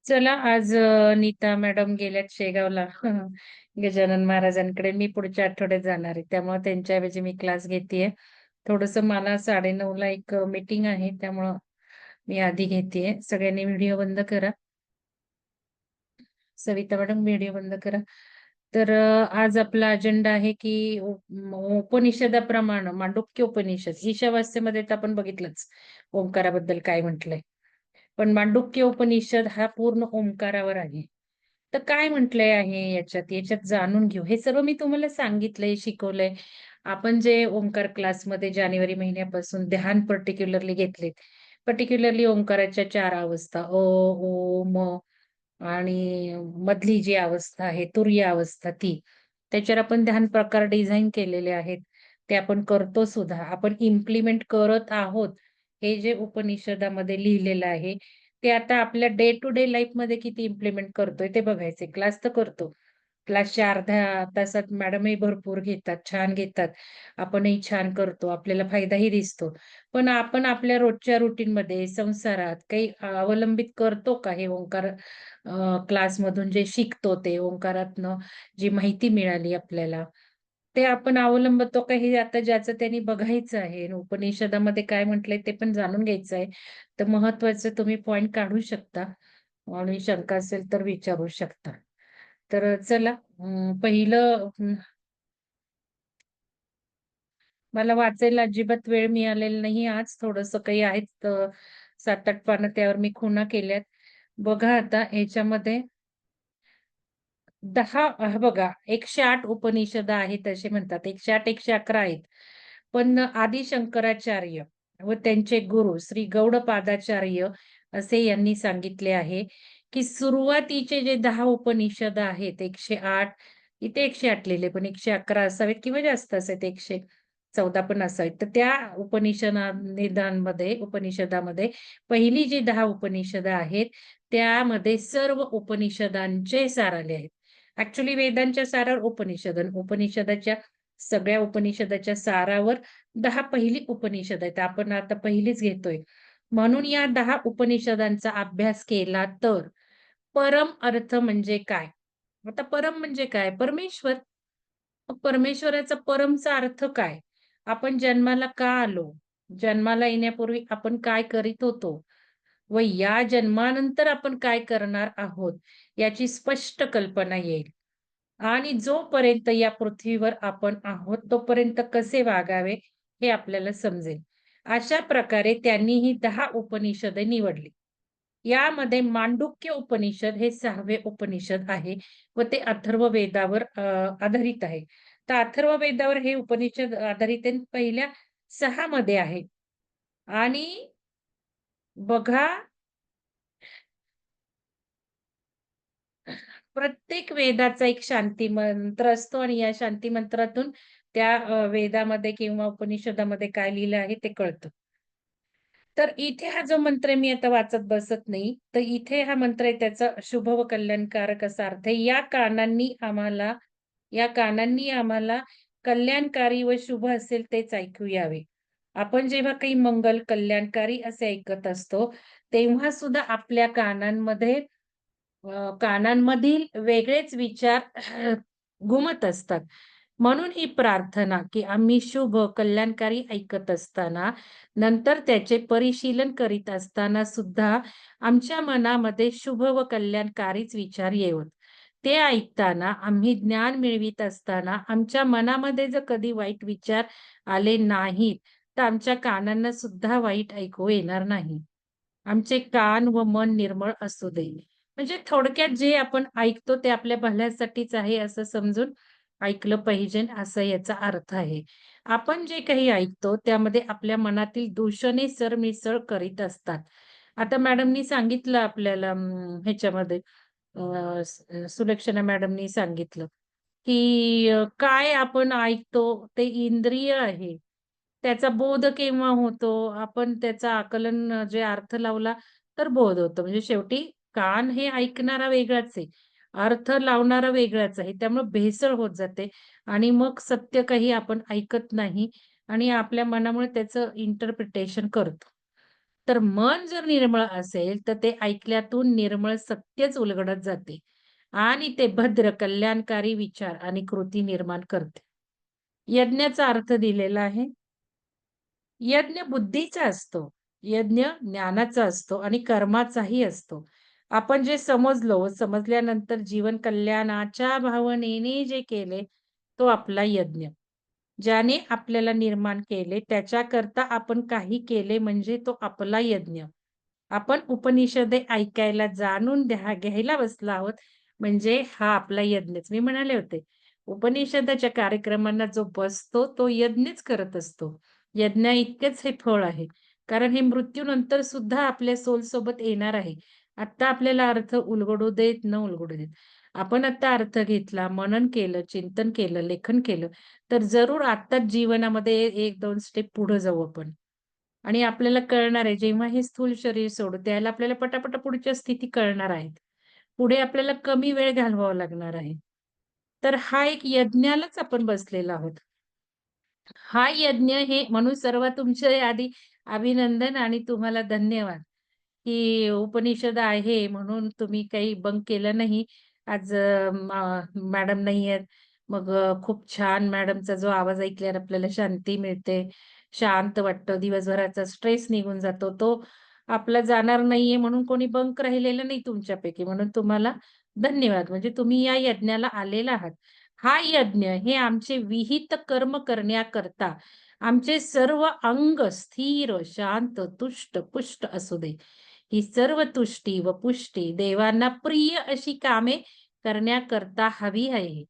चला आज नीता मॅडम गेल्यात शेगावला गजानन महाराजांकडे. मी पुढच्या आठवड्यात जाणार आहे, त्यामुळे त्यांच्याऐवजी मी क्लास घेतेय. थोडस मला 9:30ला एक मीटिंग आहे, त्यामुळं मी आधी घेतेय. सगळ्यांनी व्हिडिओ बंद करा. सविता मॅडम व्हिडिओ बंद करा. तर आज आपला अजेंडा आहे की उपनिषदाप्रमाणे मांडुक्य उपनिषद ईशावास्यमध्ये तर आपण बघितलंच ओंकाराबद्दल काय म्हटलंय. पण मांडुक्य उपनिषद हा पूर्ण ओंकारावर आहे. तर काय म्हटलंय आहे याच्यात याच्यात जाणून घेऊ. हे सर्व मी तुम्हाला सांगितलंय, शिकवलंय. आपण जे ओंकार क्लासमध्ये जानेवारी महिन्यापासून ध्यान पर्टिक्युलरली घेतलेत. पर्टिक्युलरली ओंकाराच्या 4 अवस्था अ, ओ, म आणि मधली जी अवस्था आहे तुरीय अवस्था ती. त्याच्यावर आपण ध्यान प्रकार डिझाईन केलेले आहेत. ते आपण करतो सुद्धा. आपण इम्प्लिमेंट करत आहोत. हे जे उपनिषदामध्ये लिहिलेलं आहे, ते आता आपल्या डे टू डे लाईफमध्ये किती इम्प्लिमेंट करतोय ते बघायचंय. क्लास तर करतो. क्लासच्या अर्ध्या तासात मॅडमही भरपूर घेतात, छान घेतात. आपणही छान करतो. आपल्याला फायदाही दिसतो. पण आपण आपल्या रोजच्या रुटीनमध्ये, संसारात काही अवलंबित करतो का हे ओंकार क्लासमधून जे शिकतो ते ओंकारातनं जी माहिती मिळाली आपल्याला, ते आपण अवलंबतो का हे आता ज्याचं त्यांनी बघायचं आहे. आणि उपनिषदामध्ये काय म्हटलंय ते पण जाणून घ्यायचं आहे. तर महत्वाचं तुम्ही पॉइंट काढू शकता आणि शंका असेल तर विचारू शकता. तर चला पहिलं मला वाचायला अजिबात वेळ मिळालेला नाही आज. थोडंसं काही आहेत 7-8 पानं त्यावर मी खुणा केल्यात. बघा आता ह्याच्यामध्ये 10 बघा 108 उपनिषद आहेत असे म्हणतात. 108, 111 आहेत. पण आदी शंकराचार्य व त्यांचे गुरु श्री गौडपादाचार्य असे यांनी सांगितले आहे, की सुरुवातीचे जे 10 उपनिषद आहेत 108 इथे 108 लिहिले पण 111 असावेत किंवा जास्त असावेत 114 पण असावेत. तर त्या उपनिषदामध्ये पहिली जी 10 उपनिषदं आहेत, त्यामध्ये सर्व उपनिषदांचे सार आले आहेत. ॲक्चुअली वेदांच्या सारावर उपनिषद आणि उपनिषदाच्या सगळ्या उपनिषदाच्या सारावर 10 पहिली उपनिषद आहेत. आपण आता पहिलीच घेतोय. म्हणून या 10 उपनिषदांचा अभ्यास केला तर परम अर्थ म्हणजे काय? आता परम म्हणजे काय? परमेश्वर. मग परमेश्वराचा परमचा अर्थ काय? आपण जन्माला का आलो? जन्माला येण्यापूर्वी आपण काय करीत होतो? व या जन्मानंतर आपण काय करणार आहोत? याची स्पष्ट कल्पना येईल. आणि जोपर्यंत या पृथ्वीवर आपण आहोत, तोपर्यंत कसे वागावे हे आपल्याला समजेल. अशा प्रकारे त्यांनी ही 10 उपनिषदे निवडली. यामध्ये मांडुक्य उपनिषद हे 6वे उपनिषद आहे व ते अथर्ववेदावर आधारित आहे. तर अथर्ववेदावर हे उपनिषद आधारित आहे. पहिल्या 6 मध्ये आहे. आणि बघा प्रत्येक वेदाचा एक शांती मंत्र असतो आणि या शांती मंत्रातून त्या वेदामध्ये किंवा उपनिषदामध्ये काय लिहिलं आहे ते कळतं. तर इथे हा जो मंत्र आहे मी आता वाचत बसत नाही. तर इथे हा मंत्र आहे त्याचा शुभ व कल्याणकारक असा अर्थ आहे. या कानांनी आम्हाला कल्याणकारी व शुभ असेल तेच ऐकू यावे. आपण जेव्हा काही मंगल, कल्याणकारी असे ऐकत असतो, तेव्हा सुद्धा आपल्या कानांमधील वेगळेच विचार घुमत असतात. म्हणून ही प्रार्थना, की आम्ही शुभ, कल्याणकारी ऐकत असताना, नंतर त्याचे परिशीलन करीत असताना सुद्धा आमच्या मनामध्ये शुभ व कल्याणकारीच विचार येवोत. ते ऐकताना आम्ही ज्ञान मिळवीत असताना आमच्या मनामध्ये जर कधी वाईट विचार आले नाहीत, तर आमच्या कानांना सुद्धा वाईट ऐकू येणार नाही. आमचे कान व मन निर्मळ असू दे. म्हणजे थोडक्यात जे आपण ऐकतो ते आपल्या भल्यासाठीच आहे असं समजून ऐकलं पाहिजे असा याचा अर्थ आहे. आपण जे काही ऐकतो त्यामध्ये आपल्या मनातील दूषणे सरमिसळ करीत असतात. आता मॅडमनी सांगितलं आपल्याला ह्याच्यामध्ये सुलक्षणा मॅडमनी सांगितलं, की काय आपण ऐकतो ते इंद्रिय आहे. त्याचा बोध केव्हा होतो? आपण त्याचा आकलन जे अर्थ लावला तर बोध होतो. म्हणजे शेवटी कान हे ऐकणारा वेगळाच आहे. अर्थ लावणारा वेगळाच आहे. त्यामुळे भेसळ होत जाते आणि मग सत्य काही आपण ऐकत नाही आणि आपल्या मनामुळे त्याचं इंटरप्रिटेशन करतो. तर मन जर निर्मळ असेल, तर ते ऐकल्यातून निर्मळ सत्यच उलगडत जाते आणि ते भद्र, कल्याणकारी विचार आणि कृती निर्माण करते. यज्ञाचा अर्थ दिलेला आहे. यज्ञ बुद्धीचा असतो. यज्ञ ज्ञानाचा असतो आणि कर्माचाही असतो. आपण जे समजलो, समजल्यानंतर जीवन कल्याणाच्या भावनेने जे केले, तो आपला यज्ञ. ज्याने आपल्याला निर्माण केले, त्याच्याकरता आपण काही केले म्हणजे तो आपला यज्ञ. आपण उपनिषदे ऐकायला जाणून घ्यायला बसलो आहोत, म्हणजे हा आपला यज्ञच. मी म्हणाले होते, उपनिषदाच्या कार्यक्रमांना जो बसतो, तो यज्ञच करत असतो. यज्ञाइतकेच हे फळ आहे. कारण हे मृत्यूनंतर सुद्धा आपल्या सोलसोबत येणार आहे. आत्ता आपल्याला अर्थ उलगडू देत, न उलगडू देत. आपण आता अर्थ घेतला, मनन केलं, चिंतन केलं, लेखन केलं, तर जरूर आत्ताच जीवनामध्ये 1-2 स्टेप पुढे जाऊ आपण. आणि आपल्याला कळणार आहे, जेव्हा हे स्थूल शरीर सोडू, त्यावेळेला आपल्याला पटापट पुढच्या स्थिती कळणार आहेत. पुढे आपल्याला कमी वेळ घालवावा लागणार आहे. तर हा एक यज्ञालाच आपण बसलेलो आहोत. हा यज्ञ हे म्हणून सर्वात तुमचे आधी अभिनंदन आणि तुम्हाला धन्यवाद, की उपनिषद आहे म्हणून तुम्ही काही बंक केलं नाही. आज मॅडम नाही आहेत. मग खूप छान मॅडमचा जो आवाज ऐकल्यावर आपल्याला शांती मिळते. शांत वाटतं. दिवसभराचा स्ट्रेस निघून जातो. तो आपला जाणार नाहीये म्हणून कोणी बंक राहिलेलं नाही तुमच्यापैकी. म्हणून तुम्हाला धन्यवाद. म्हणजे तुम्ही या यज्ञाला आलेला आहात. हा यज्ञ हे आमचे विहित कर्म करण्याकरता आमचे सर्व अंग स्थिर, शांत, तुष्ट, पुष्ट असू दे. ही सर्व तुष्टी व पुष्टी देवांना प्रिय अशी कामे करण्याकरता हवी आहे.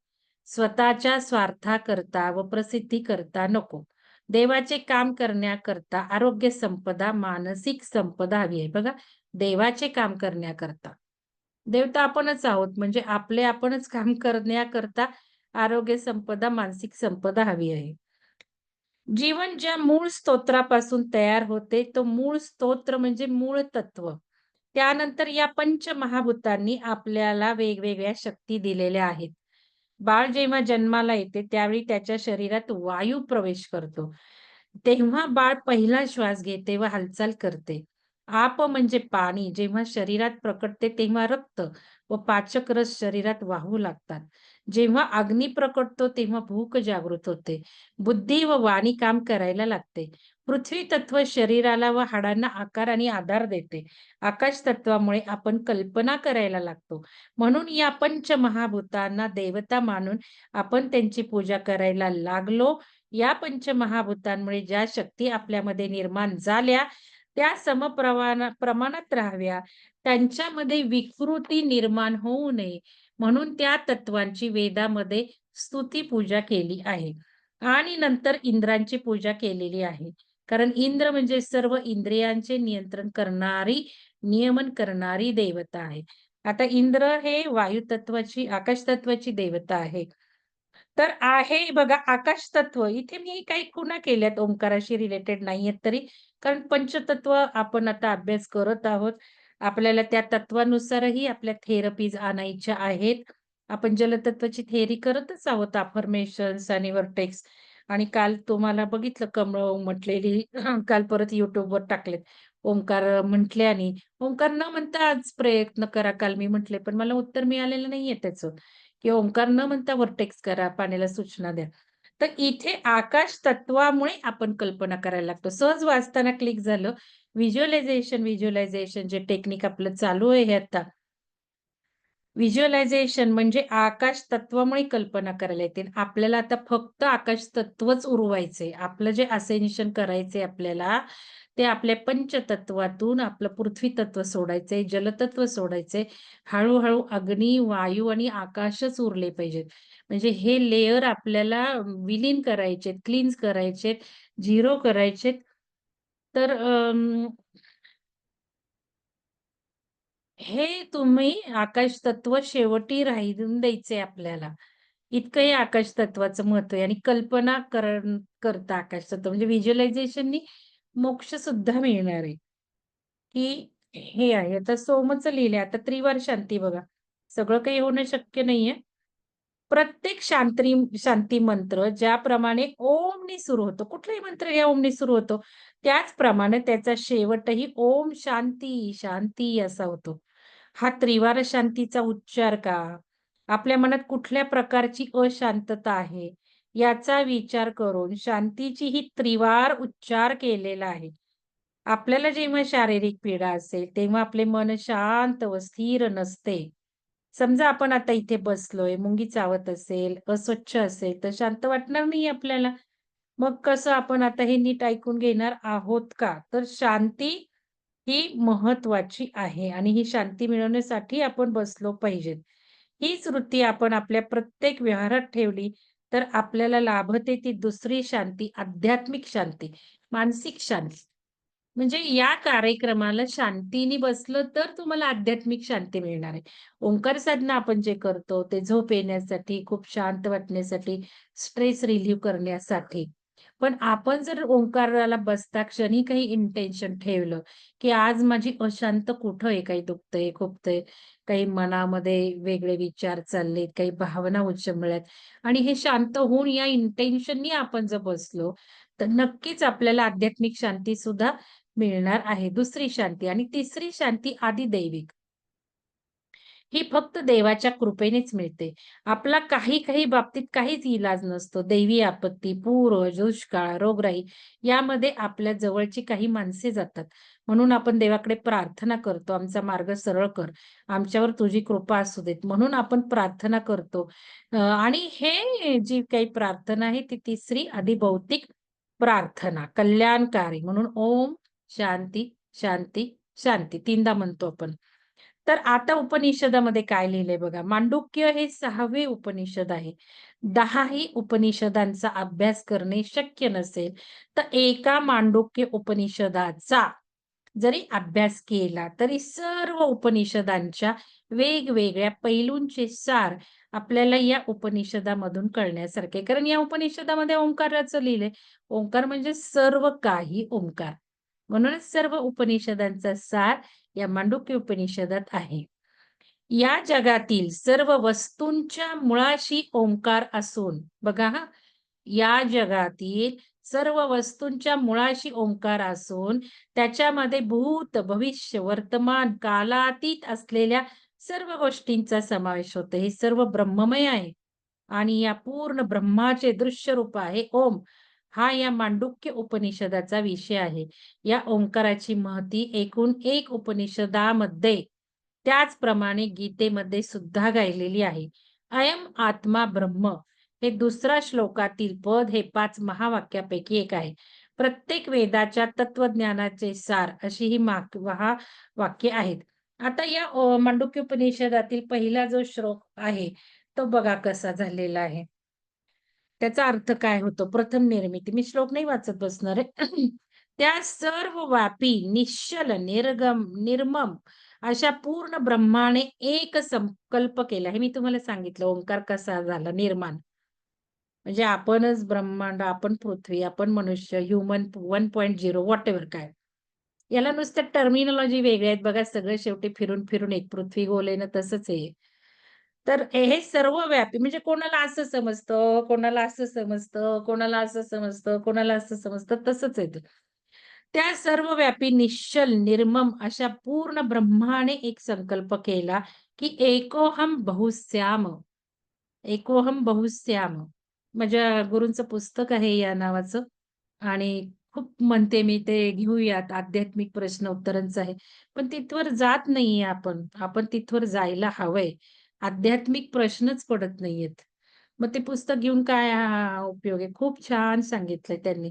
स्वतःच्या स्वार्थाकरता व प्रसिद्धीकरता नको. देवाचे काम करण्याकरता आरोग्य संपदा, मानसिक संपदा हवी आहे. बघा, देवाचे काम करण्याकरता. देव तर आपणच आहोत. म्हणजे आपले आपणच काम करण्याकरता आरोग्य संपदा, मानसिक संपदा हवी आहे. जीवन ज्या मूळ स्तोत्रापासून तयार होते, तो मूळ स्तोत्र म्हणजे मूळ तत्व. त्यानंतर या पंचमहाभूतांनी आपल्याला वेगवेगळ्या शक्ती दिलेल्या आहेत. बाळ जेव्हा जन्माला येते, त्यावेळी त्याच्या शरीरात वायू प्रवेश करतो. तेव्हा बाळ पहिला श्वास घेते व हालचाल करते. आप म्हणजे पाणी. जेव्हा शरीरात प्रकटते, तेव्हा रक्त व पाचक रस शरीरात वाहू लागतात. जेव्हा अग्नी प्रकटतो, तेव्हा भूक जागृत होते. बुद्धी व वाणी काम करायला लागते. पृथ्वी तत्व शरीराला व हाडांना आकार आणि आधार देते. आकाश तत्वामुळे आपण कल्पना करायला लागतो. म्हणून या पंचमहाभूतांना देवता मानून आपण त्यांची पूजा करायला लागलो. या पंचमहाभूतांमुळे ज्या शक्ती आपल्यामध्ये निर्माण झाल्या, त्या प्रमाणात राहाव्या. त्यांच्यामध्ये विकृती निर्माण होऊ नये, म्हणून त्या तत्वांची वेदामध्ये स्तुती पूजा केली आहे. आणि नंतर इंद्रांची पूजा केलेली आहे. कारण इंद्र म्हणजे सर्व इंद्रियांचे नियंत्रण करणारी, नियमन करणारी देवता आहे. आता इंद्र हे वायू तत्वाची, आकाश तत्वाची देवता आहे. तर आहे बघा आकाश तत्व. इथे मी काही खुणा केल्यात ओंकाराशी रिलेटेड नाहीयेत तरी. कारण पंचतत्व आपण आता अभ्यास करत आहोत. आपल्याला त्या तत्वानुसारही आपल्या थेरपीज आणायच्या आहेत. आपण जलतत्वाची थेअरी करतच आहोत अफर्मेशन्स आणि व्हर्टेक्स आणि काल तुम्हाला बघितलं कमळं उमटलेली काल परत YouTubeवर टाकलेत. ओंकार म्हटल्याने ओंकार न म्हणता आज प्रयत्न करा. काल मी म्हटले, पण मला उत्तर मिळालेलं नाहीये त्याचं. की ओंकार न म्हणता व्हर्टेक्स करा, पाण्याला सूचना द्या. तर इथे आकाश तत्वामुळे आपण कल्पना करायला लागतो. सहज वाचताना क्लिक झालं. व्हिज्युअलायझेशन जे टेक्निक आपलं चालू आहे आता. व्हिज्युअलायझेशन म्हणजे आकाश तत्वामुळे कल्पना करायला येते. आपल्याला आता फक्त आकाश तत्वच उरवायचंय. आपलं जे असेन्शन करायचंय आपल्याला, ते आपल्या पंचतत्वातून आपलं पृथ्वी तत्व सोडायचंय, जलतत्व सोडायचंय. हळू अग्नी, वायू आणि आकाशच उरले पाहिजेत. म्हणजे हे लेयर आपल्याला विलीन करायचेत, क्लीन्स करायचेत, झिरो करायचेत. तर हे तुम्ही आकाश तत्व शेवटी राहून द्यायचंय आपल्याला. इतकं हे आकाश तत्वाचं महत्व आहे आणि कल्पना करता आकाश तत्व म्हणजे व्हिज्युअलायझेशननी मोक्ष सुद्धा मिळणार आहे, की हे आहे. आता सोमचं लिहिलंय. आता त्रिवार शांती बघा. सगळं काही होणं शक्य नाहीये. प्रत्येक शांती मंत्र ज्याप्रमाणे ओमनी सुरू होतो, कुठलाही मंत्र या ओमनी सुरू होतो, त्याचप्रमाणे त्याचा शेवटही ओम शांती, शांती असा होतो. हा त्रिवार शांतीचा उच्चार का? आपल्या मनात कुठल्या प्रकारची अशांतता आहे, याचा विचार करून शांतीची ही त्रिवार उच्चार केलेला आहे. आपल्याला जेव्हा शारीरिक पीडा असेल, तेव्हा आपले मन शांत व स्थिर नसते. समजा आपण आता इथे बसलोय, मुंगी चावत असेल, अस्वच्छ असेल, तर शांत वाटणार नाही आपल्याला. मग कसं आपण आता हे नीट ऐकून घेणार आहोत का? तर शांती ही महत्वाची आहे आणि ही शांती मिळवण्यासाठी आपण बसलो पाहिजेत. हीच वृत्ती आपण आपल्या प्रत्येक व्यवहारात ठेवली, तर आपल्याला लाभते ती दुसरी शांती, आध्यात्मिक शांती, मानसिक शांती. म्हणजे या कार्यक्रमाला शांतीने बसलं तर तुम्हाला आध्यात्मिक शांती मिळणार आहे. ओंकार साधना आपण जे करतो ते झोप येण्यासाठी, खूप शांत वाटण्यासाठी, स्ट्रेस रिलीव्ह करण्यासाठी. पण आपण जर ओंकाराला बसता क्षणी काही इंटेन्शन ठेवलं, की आज माझी अशांत कुठं आहे, काही दुखतंय, खुपतंय, काही मनामध्ये वेगळे विचार चाललेत, काही भावना उचमळल्यात आणि हे शांत होऊन या इंटेन्शननी आपण जर बसलो, तर नक्कीच आपल्याला आध्यात्मिक शांती सुद्धा मिळणार आहे. दुसरी शांती आणि तिसरी शांती आदिदैविक. ही फक्त देवाच्या कृपेनेच मिळते. आपला काही बाबतीत काहीच इलाज नसतो. दैवी आपत्ती, पूर, दुष्काळ, रोगराई यामध्ये आपल्या जवळची काही माणसे जातात. म्हणून आपण देवाकडे प्रार्थना करतो, आमचा मार्ग सरळ कर, आमच्यावर तुझी कृपा असू देत, म्हणून आपण प्रार्थना करतो. आणि हे जी काही प्रार्थना आहे ती तिसरी अधिभौतिक प्रार्थना, कल्याणकारी म्हणून ओम शांती, शांती, शांती 3दा म्हणतो आपण. तर आता उपनिषदामध्ये काय लिहिलंय बघा. मांडूक्य हे 6वे उपनिषद आहे. 10 ही उपनिषदांचा अभ्यास करणे शक्य नसेल, तर एका मांडूक्य उपनिषदाचा जरी अभ्यास केला, तरी सर्व उपनिषदांच्या वेगवेगळ्या पैलूंचे सार आपल्याला या उपनिषदामधून कळण्यासारखे. कारण या उपनिषदामध्ये ओंकाराचं लिहिलंय. ओंकार म्हणजे सर्व काही ओंकार. म्हणूनच सर्व उपनिषदांचा सार या मांडूक्य उपनिषदात आहे. या जगातील सर्व वस्तूंच्या मुळाशी ओंकार असून बघा हां, या जगातील सर्व वस्तूंच्या मुळाशी ओंकार असून त्याच्यामध्ये भूत, भविष्य, वर्तमान, कालातीत असलेल्या सर्व गोष्टींचा समावेश होतो. हे सर्व ब्रह्ममय आहे आणि या पूर्ण ब्रह्माचे दृश्य रूप आहे ओम. हा या मांडूक्य उपनिषदाचा विषय आहे. या ओंकाराची महती एकूण एक उपनिषदामध्ये त्याचप्रमाणे गीतेमध्ये सुद्धा गायलेली आहे. अयम आत्मा ब्रह्म हे दुसऱ्या श्लोकातील पद हे 5 महावाक्यापैकी एक आहे. प्रत्येक वेदाच्या तत्वज्ञानाचे सार अशी ही महावाक्ये आहेत. आता या मांडूक्य उपनिषदातील पहिला जो श्लोक आहे, तो बघा कसा झालेला आहे. त्याचा अर्थ काय होतो? प्रथम निर्मिती. मी श्लोक नाही वाचत बसणार आहे. त्या सर्व व्यापी, निश्चल, निर्मम अशा पूर्ण ब्रह्माने एक संकल्प केला. हे मी तुम्हाला सांगितलं ओंकार कसा झाला निर्माण. म्हणजे आपणच ब्रह्मांड, आपण पृथ्वी, आपण मनुष्य, ह्युमन 1.0 व्हॉटएव्हर काय. याला नुसत्या टर्मिनॉलॉजी वेगळ्या आहेत बघा. सगळं शेवटी फिरून एक पृथ्वी गोल आहे ना तसंच आहे. तर हे सर्व व्यापी म्हणजे कोणाला असं समजतं, कोणाला असं समजतं, कोणाला असं समजतं, कोणाला असं समजतं तसंच आहे ते. त्या सर्वव्यापी निश्चल, निर्मम अशा पूर्ण ब्रह्माने एक संकल्प केला, की एकोहम बहुश्याम. एकोहम बहुश्याम. माझ्या गुरूंचं पुस्तक आहे या नावाचं आणि खूप म्हणते मी ते घेऊयात आध्यात्मिक प्रश्न उत्तरांचं आहे. पण तिथवर जात नाहीये आपण. आपण तिथवर जायला हवंय. आध्यात्मिक प्रश्नच पडत नाहीयेत. मग ते पुस्तक घेऊन काय उपयोग आहे? खूप छान सांगितलंय त्यांनी.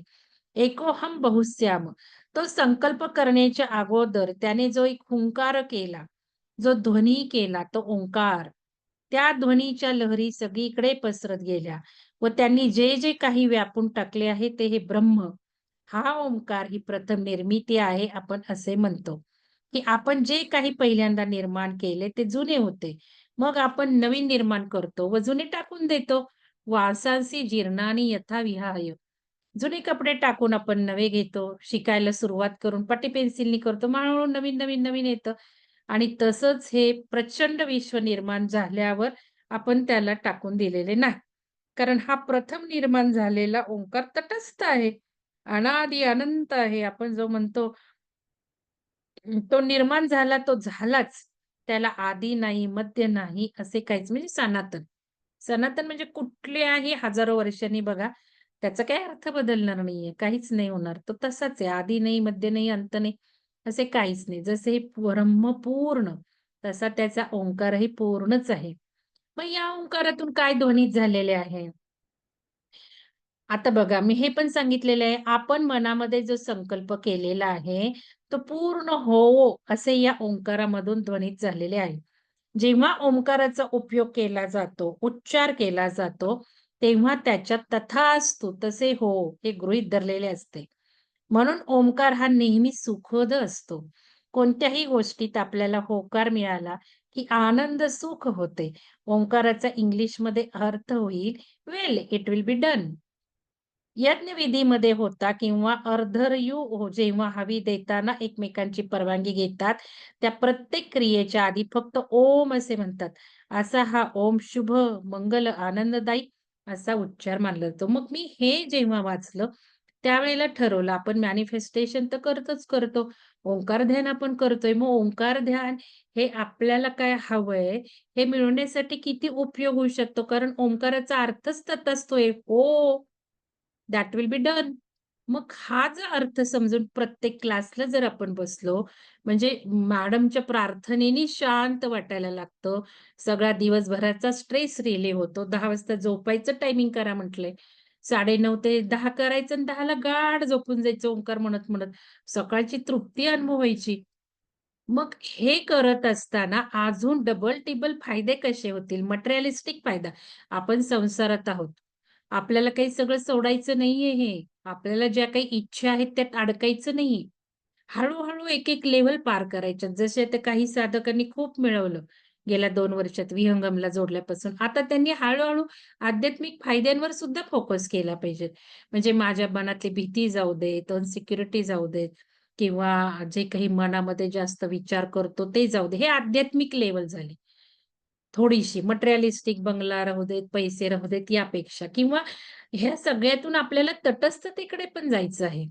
एकोहम बहुश्याम. तो संकल्प करण्याच्या अगोदर त्याने जो एक हुंकार केला, जो ध्वनी केला तो ओंकार. त्या ध्वनीच्या लहरी सगळीकडे पसरत गेल्या व त्यांनी जे काही व्यापून टाकले आहे ते हे ब्रह्म. हा ओंकार ही प्रथम निर्मिती आहे आपण असे म्हणतो, की आपण जे काही पहिल्यांदा निर्माण केले ते जुने होते. मग आपण नवीन निर्माण करतो व जुने टाकून देतो. वासांसी जीर्णानी यथा विहाय. जुने कपडे टाकून आपण नवे घेतो. शिकायला सुरुवात करून पाटी पेन्सिलनी करतो. मग हळू नवीन येतं आणि तसंच हे प्रचंड विश्व निर्माण झाल्यावर आपण त्याला टाकून दिलेले नाही. कारण हा प्रथम निर्माण झालेला ओंकार तटस्थ आहे. अनादी अनंत आहे. आपण जो म्हणतो तो निर्माण झाला तो झालाच. त्याला आदी नाही, मध्य नाही असे काहीच म्हणजे सनातन. सनातन म्हणजे कुठल्याही हजारो वर्षांनी बघा, त्याचा काही अर्थ बदलणार नाहीये. काहीच नाही होणार. तो तसाच आहे. आदी नाही, मध्य नाही, अंत नाही असे काहीच नाही. जसे हे ब्रह्म पूर्ण, तसा त्याचा ओंकारही पूर्णच आहे. मग या ओंकारातून काय ध्वनित झालेले आहे? आता बघा, मी हे पण सांगितलेलं आहे, आपण मनामध्ये जो संकल्प केलेला आहे, तो पूर्ण हो, असे या ओंकारामधून ध्वनित झालेले आहे. जेव्हा ओंकाराचा उपयोग केला जातो, उच्चार केला जातो, तेव्हा त्याच्यात तथास्तु, तसे हो, हे गृहीत धरलेले असते. म्हणून ओंकार हा नेहमी सुखद असतो. कोणत्याही गोष्टीत आपल्याला होकार मिळाला, की आनंद, सुख होते. ओंकाराचा इंग्लिशमध्ये अर्थ होईल, "वेल, इट विल बी डन." यज्ञविधीमध्ये होता किंवा अर्धरयू जेव्हा हवी देताना एकमेकांची परवानगी घेतात, त्या प्रत्येक क्रियेच्या आधी फक्त ओम असे म्हणतात. असा हा ओम शुभ, मंगल, आनंददायी असा उच्चार मानला जातो. मग मी हे जेव्हा वाचलं, त्यावेळेला ठरवलं आपण मॅनिफेस्टेशन तर करतो. ओंकार ध्यान आपण करतोय. मग ओंकार ध्यान हे आपल्याला काय हवंय, हे मिळवण्यासाठी किती उपयोग होऊ शकतो. कारण ओंकाराचा अर्थच तटस्थ आहे. हो. That will be done. मग हा जर अर्थ समजून प्रत्येक क्लासला जर आपण बसलो, म्हणजे मॅडमच्या प्रार्थनेने शांत वाटायला लागतं. सगळा दिवसभराचा स्ट्रेस रिलीव्ह होतो. 10 वाजता झोपायचं टायमिंग करा म्हटलंय. 9:30 ते 10 करायचं आणि 10ला गाढ झोपून जायचं ओंकार म्हणत-म्हणत. सकाळची तृप्ती अनुभवायची. मग हे करत असताना अजून डबल-टिबल फायदे कसे होतील? मटेरिअलिस्टिक फायदा. आपण संसारात आहोत. आपल्याला काही सगळं सोडायचं नाहीये हे. आपल्याला ज्या काही इच्छा आहेत त्यात अडकायचं नाहीये. हळू-हळू एक-एक लेव्हल पार करायच्या. जसे आता काही साधकांनी खूप मिळवलं गेल्या 2 वर्षात विहंगमला जोडल्यापासून. आता त्यांनी हळू आध्यात्मिक फायद्यांवर सुद्धा फोकस केला पाहिजे. म्हणजे माझ्या मनातली भीती जाऊ देत, इन्सिक्युरिटी जाऊ देत किंवा जे काही मनामध्ये जास्त विचार करतो ते जाऊ दे. हे आध्यात्मिक लेव्हल झाली. थोडीशी मटेरिअलिस्टिक बंगला राहू देत, पैसे राहू देत यापेक्षा किंवा ह्या सगळ्यातून आपल्याला तटस्थतेकडे पण जायचं आहे.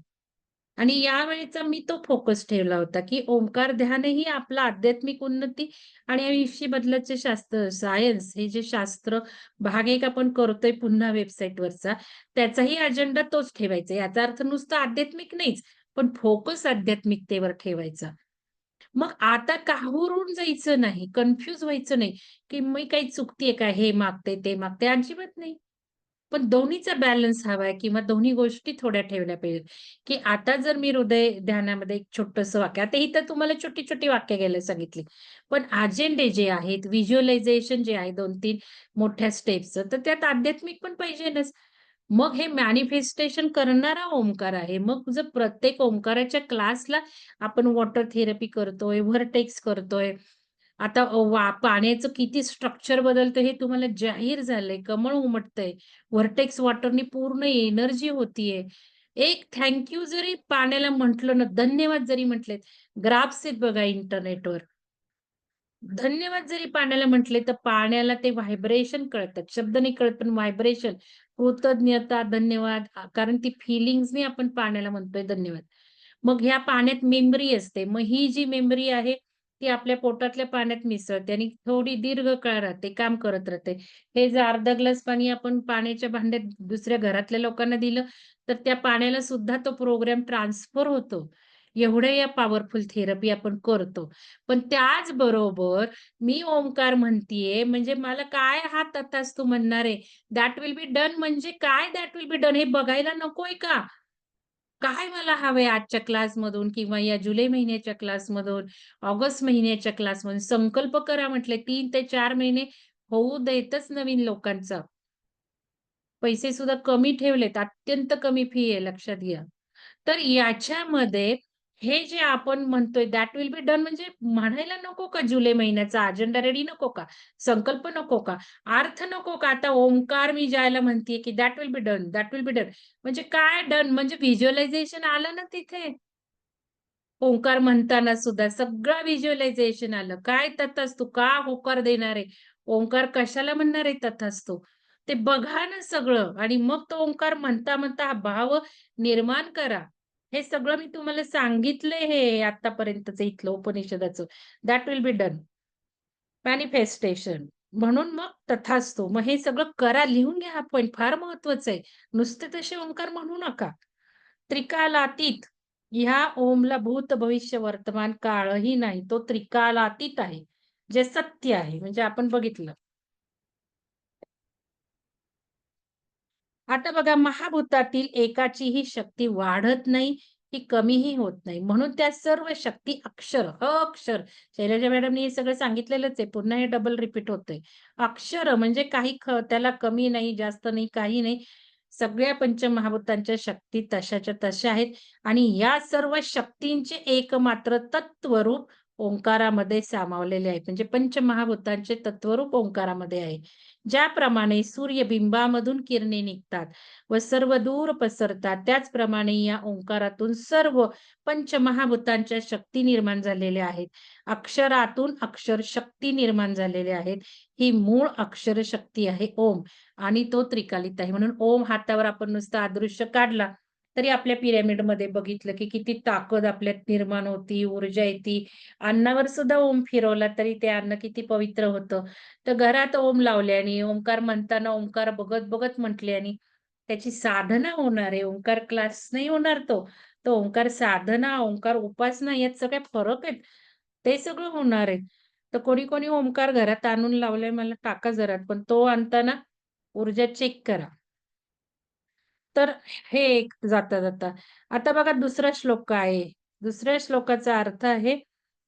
आणि यावेळेचा मी तो फोकस ठेवला होता, की ओंकार ध्यानही आपलं आध्यात्मिक उन्नती आणि आयुष्य बदलाचे शास्त्र, सायन्स हे जे शास्त्र भाग एक आपण करतोय पुन्हा वेबसाईटवरचा, त्याचाही अजेंडा तोच ठेवायचा. याचा अर्थ नुसतं आध्यात्मिक नाहीच, पण फोकस आध्यात्मिकतेवर ठेवायचा. मग आता काहुरून जायचं नाही, कन्फ्यूज व्हायचं नाही, की मी काही चुकतेय का? हे मागते, ते मागते. अजिबात नाही. पण दोन्हीचा बॅलन्स हवाय किंवा दोन्ही गोष्टी थोड्या ठेवल्या पाहिजेत, की आता जर मी हृदय ध्यानामध्ये एक छोटंसं वाक्य आता इथं तुम्हाला छोटी-छोटी वाक्य घ्यायला सांगितली. पण अजेंडे जे आहेत, व्हिज्युअलायझेशन जे आहे 2-3 मोठ्या स्टेप्सचं, तर त्यात आध्यात्मिक पण पाहिजेनच. मग हे मॅनिफेस्टेशन करणारा ओंकार आहे. मग जर प्रत्येक ओंकाराच्या क्लासला आपण वॉटर थेरपी करतोय, व्हर्टेक्स करतोय. आता पाण्याचं किती स्ट्रक्चर बदलतं हे तुम्हाला जाहीर झालंय. कमळ उमटतंय. व्हर्टेक्स वॉटरनी पूर्ण एनर्जी होतीये. एक थँक जरी पाण्याला म्हटलं ना, धन्यवाद जरी म्हटलेत, ग्राफ्स आहेत बघा इंटरनेटवर. धन्यवाद जरी पाण्याला म्हटले, तर पाण्याला ते व्हायब्रेशन कळतात. शब्द नाही कळत, पण व्हायब्रेशन, कृतज्ञता, धन्यवाद कारण ती फीलिंग्जनी आपण पाण्याला म्हणतोय धन्यवाद. मग ह्या पाण्यात मेमरी असते. मग ही जी मेमरी आहे, ती आपल्या पोटातल्या पाण्यात मिसळते आणि थोडी दीर्घ काळ राहते, काम करत राहते. हे जर अर्धा ग्लास पाणी आपण पाण्याच्या भांड्यात दुसऱ्या घरातल्या लोकांना दिलं, तर त्या पाण्याला सुद्धा तो प्रोग्राम ट्रान्सफर होतो. एवढ्या या पॉवरफुल थेरपी आपण करतो. पण त्याचबरोबर मी ओंकार म्हणतीये, म्हणजे मला काय हा तथास्तु म्हणणार आहे. दॅट विल बी डन म्हणजे काय दॅट विल बी डन हे बघायला नकोय का? काय मला हवंय आजच्या क्लासमधून किंवा या जुलै महिन्याच्या क्लासमधून, ऑगस्ट महिन्याच्या क्लासमधून संकल्प करा म्हटले 3 ते 4 महिने होऊ देतच नवीन लोकांचं. पैसे सुद्धा कमी ठेवलेत. अत्यंत कमी फी आहे लक्षात घ्या. तर याच्यामध्ये हे जे आपण म्हणतोय दॅट विल बी डन म्हणजे म्हणायला नको का जुलै महिन्याचा अजेंडा रेडी नको का? संकल्प नको का? अर्थ नको का? आता ओंकार मी ज्याला म्हणतीये, की that will be done, that will be done. म्हणजे काय डन? म्हणजे व्हिज्युअलायझेशन आलं ना तिथे. ओंकार म्हणताना सुद्धा सगळं व्हिज्युअलायझेशन आलं. काय तू का होकार देणार आहे? ओंकार कशाला म्हणणार आहे तथास्तु? ते बघा ना सगळं आणि मग तो ओंकार म्हणता हा भाव निर्माण करा. हे सगळं मी तुम्हाला सांगितलंय हे आत्तापर्यंतचं इथलं उपनिषदाचं. That will be done. Manifestation. म्हणून मग तथास्तु. मग हे सगळं करा, लिहून घ्या हा पॉइंट फार महत्वाचा आहे. नुसते तसे ओंकार म्हणू नका. त्रिकालातीत ह्या ओमला भूत, भविष्य, वर्तमान काळही नाही. तो त्रिकालातीत आहे. जे सत्य आहे. म्हणजे आपण बघितलं. आता बघा महाभूतातील एकाचीही शक्ती वाढत नाही, की कमीही होत नाही. म्हणून त्या सर्व शक्ती अक्षर, अक्षर शैलजा मॅडमनी हे सगळं सांगितलेलंच आहे. पुन्हा हे डबल रिपीट होतंय. अक्षर म्हणजे काही त्याला कमी नाही, जास्त नाही, काही नाही. सगळ्या पंचमहाभूतांच्या शक्ती तशाच्या तशा आहेत आणि या सर्व शक्तींचे एकमात्र तत्वरूप ओंकारामध्ये सामावलेले आहे. म्हणजे पंचमहाभूतांचे तत्वरूप ओंकारामध्ये आहे. ज्याप्रमाणे सूर्यबिंबामधून किरणे निघतात व सर्व दूर पसरतात, त्याचप्रमाणे या ओंकारातून सर्व पंचमहाभूतांच्या शक्ती निर्माण झालेल्या आहेत. अक्षरातून अक्षर शक्ती निर्माण झालेल्या आहेत. ही मूळ अक्षर शक्ती आहे ओम आणि तो त्रिकालित आहे. म्हणून ओम हातावर आपण नुसतं अदृश्य काढला तरी आपल्या पिरॅमिडमध्ये बघितलं की किती ताकद आपल्यात निर्माण होती, ऊर्जा येते. अन्नावर सुद्धा ओम फिरवला तरी ते अन्न किती पवित्र होतं. तर घरात ओम लावल्याने, ओंकार म्हणताना ओंकार बघत-बघत म्हटल्याने त्याची साधना होणार आहे. ओंकार क्लास नाही होणार तो. तो ओंकार साधना, ओंकार उपासना यात सगळे फरक आहेत. ते सगळं होणार आहे. तर कोणी-कोणी ओंकार घरात आणून लावलाय मला टाका जरा, पण तो आणताना ऊर्जा चेक करा. तर हे एक जाता-जाता. आता बघा दुसरा श्लोक काय आहे? दुसऱ्या श्लोकाचा अर्थ आहे,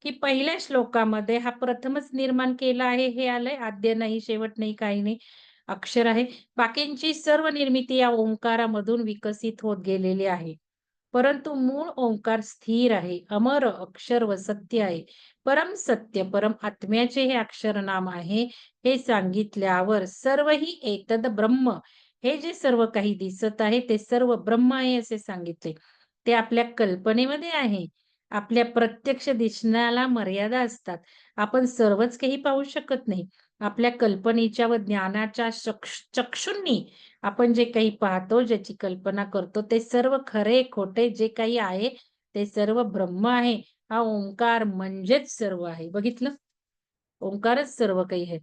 की पहिल्या श्लोकामध्ये हा प्रथमच निर्माण केला आहे हे आलंय. आद्य नाही, शेवट नाही, काही नाही. अक्षर आहे. बाकींची सर्व निर्मिती या ओंकारामधून विकसित होत गेलेली आहे. परंतु मूळ ओंकार स्थिर आहे, अमर अक्षर व सत्य आहे. परम सत्य, परम आत्म्याचे हे अक्षरनाम आहे. हे सांगितल्यावर सर्व ही एतद ब्रह्म हे जे सर्व काही दिसत आहे ते सर्व ब्रह्म आहे असे सांगितले. ते आपल्या कल्पनेमध्ये आहे. आपल्या प्रत्यक्ष दिसण्याला मर्यादा असतात. आपण सर्वच काही पाहू शकत नाही. आपल्या कल्पनेच्या व ज्ञानाच्या चक्षुंनी आपण जे काही पाहतो, ज्याची कल्पना करतो, ते सर्व खरे, खोटे जे काही आहे, ते सर्व ब्रह्म आहे. हा ओंकार म्हणजेच सर्व आहे. बघितलं? ओंकारच सर्व काही आहे.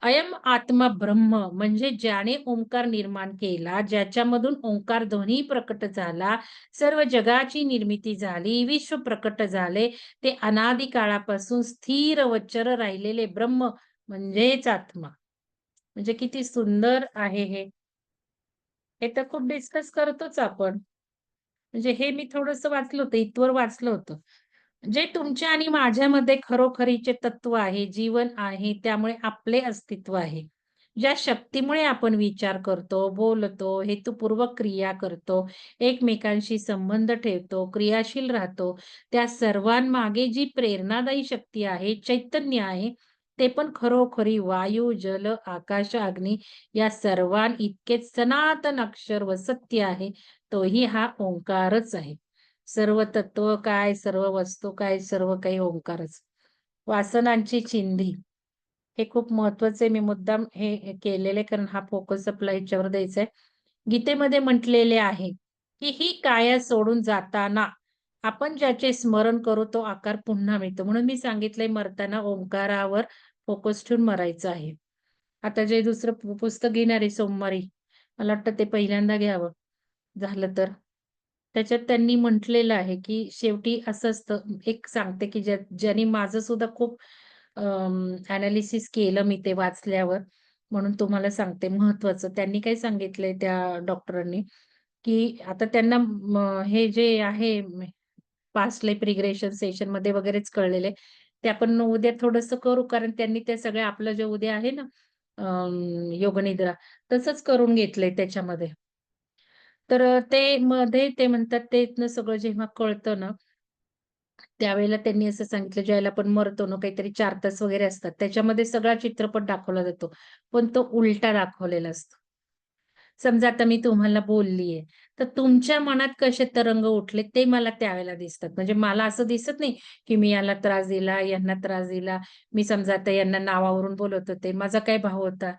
अयम आत्मा ब्रह्म म्हणजे ज्याने ओंकार निर्माण केला, ज्याच्यामधून ओंकार ध्वनी प्रकट झाला, सर्व जगाची निर्मिती झाली, विश्व प्रकट झाले, ते अनादी काळापासून स्थिर व चर राहिलेले ब्रह्म म्हणजेच आत्मा. म्हणजे किती सुंदर आहे हे. हे तर खूप डिस्कस करतोच आपण. म्हणजे हे मी थोडंसं वाचलं होतं, इथवर वाचलं होतं. जे तुमच्या आणि माझ्यामध्ये खरोखरीचे तत्व आहे, जीवन आहे, त्यामुळे आपले अस्तित्व आहे. ज्या शक्तीमुळे आपण विचार करतो, बोलतो, हेतुपूर्वक क्रिया करतो, एकमेकांशी संबंध ठेवतो, क्रियाशील राहतो, त्या सर्वांमागे जी प्रेरणादायी शक्ती आहे, चैतन्य आहे, ते पण खरोखरी वायू, जल, आकाश, अग्नी या सर्वांइतकेच सनातन अक्षर व सत्य आहे. तोही हा ओंकारच आहे. सर्व तत्व काय, सर्व वस्तू काय, सर्व काही ओंकारच. वासनांची चिंधी. हे खूप महत्वाचं आहे. मी मुद्दाम हे केलेलं आहे कारण हा फोकस आपला ह्याच्यावर द्यायचा आहे. गीतेमध्ये म्हटलेले आहे, की ही काया सोडून जाताना आपण ज्याचे स्मरण करू तो आकार पुन्हा मिळतो. म्हणून मी सांगितलंय मरताना ओंकारावर फोकस ठेवून मरायचं आहे. आता जे दुसरं पुस्तक घेणार आहे सोमवारी, मला वाटतं ते पहिल्यांदा घ्यावं, झालं तर. त्याच्यात त्यांनी म्हटलेलं आहे, की शेवटी असं असतं, एक सांगते, की ज्याने माझं सुद्धा खूप एनालिसिस केलं मी ते वाचल्यावर, म्हणून तुम्हाला सांगते महत्त्वाचं. त्यांनी काय सांगितलंय त्या डॉक्टरांनी, की आता त्यांना हे जे आहे पास्ट लाईफ रिग्रेशन सेशनमध्ये वगैरेच कळलेलं आहे. ते आपण उद्या थोडंसं करू, कारण त्यांनी ते सगळं आपलं जे उद्या आहे ना योगनिद्रा, तसंच करून घेतलंय त्याच्यामध्ये. तर ते मध्ये ते म्हणतात त्यातनं सगळं जेव्हा कळतं ना, त्यावेळेला त्यांनी असं सांगितलं, ज्यावेळेला आपण मरतो ना, काहीतरी 4 तास वगैरे असतात. त्याच्यामध्ये सगळा चित्रपट दाखवला जातो. पण तो उलटा दाखवलेला असतो. समजा आता मी तुम्हाला बोललीये, तर तुमच्या मनात कसे तरंग उठले ते मला त्यावेळेला दिसतात. म्हणजे मला असं दिसत नाही, की मी याला त्रास दिला, यांना त्रास दिला. मी समजा आता यांना नावावरून बोलत होते. माझा काय भाव होता?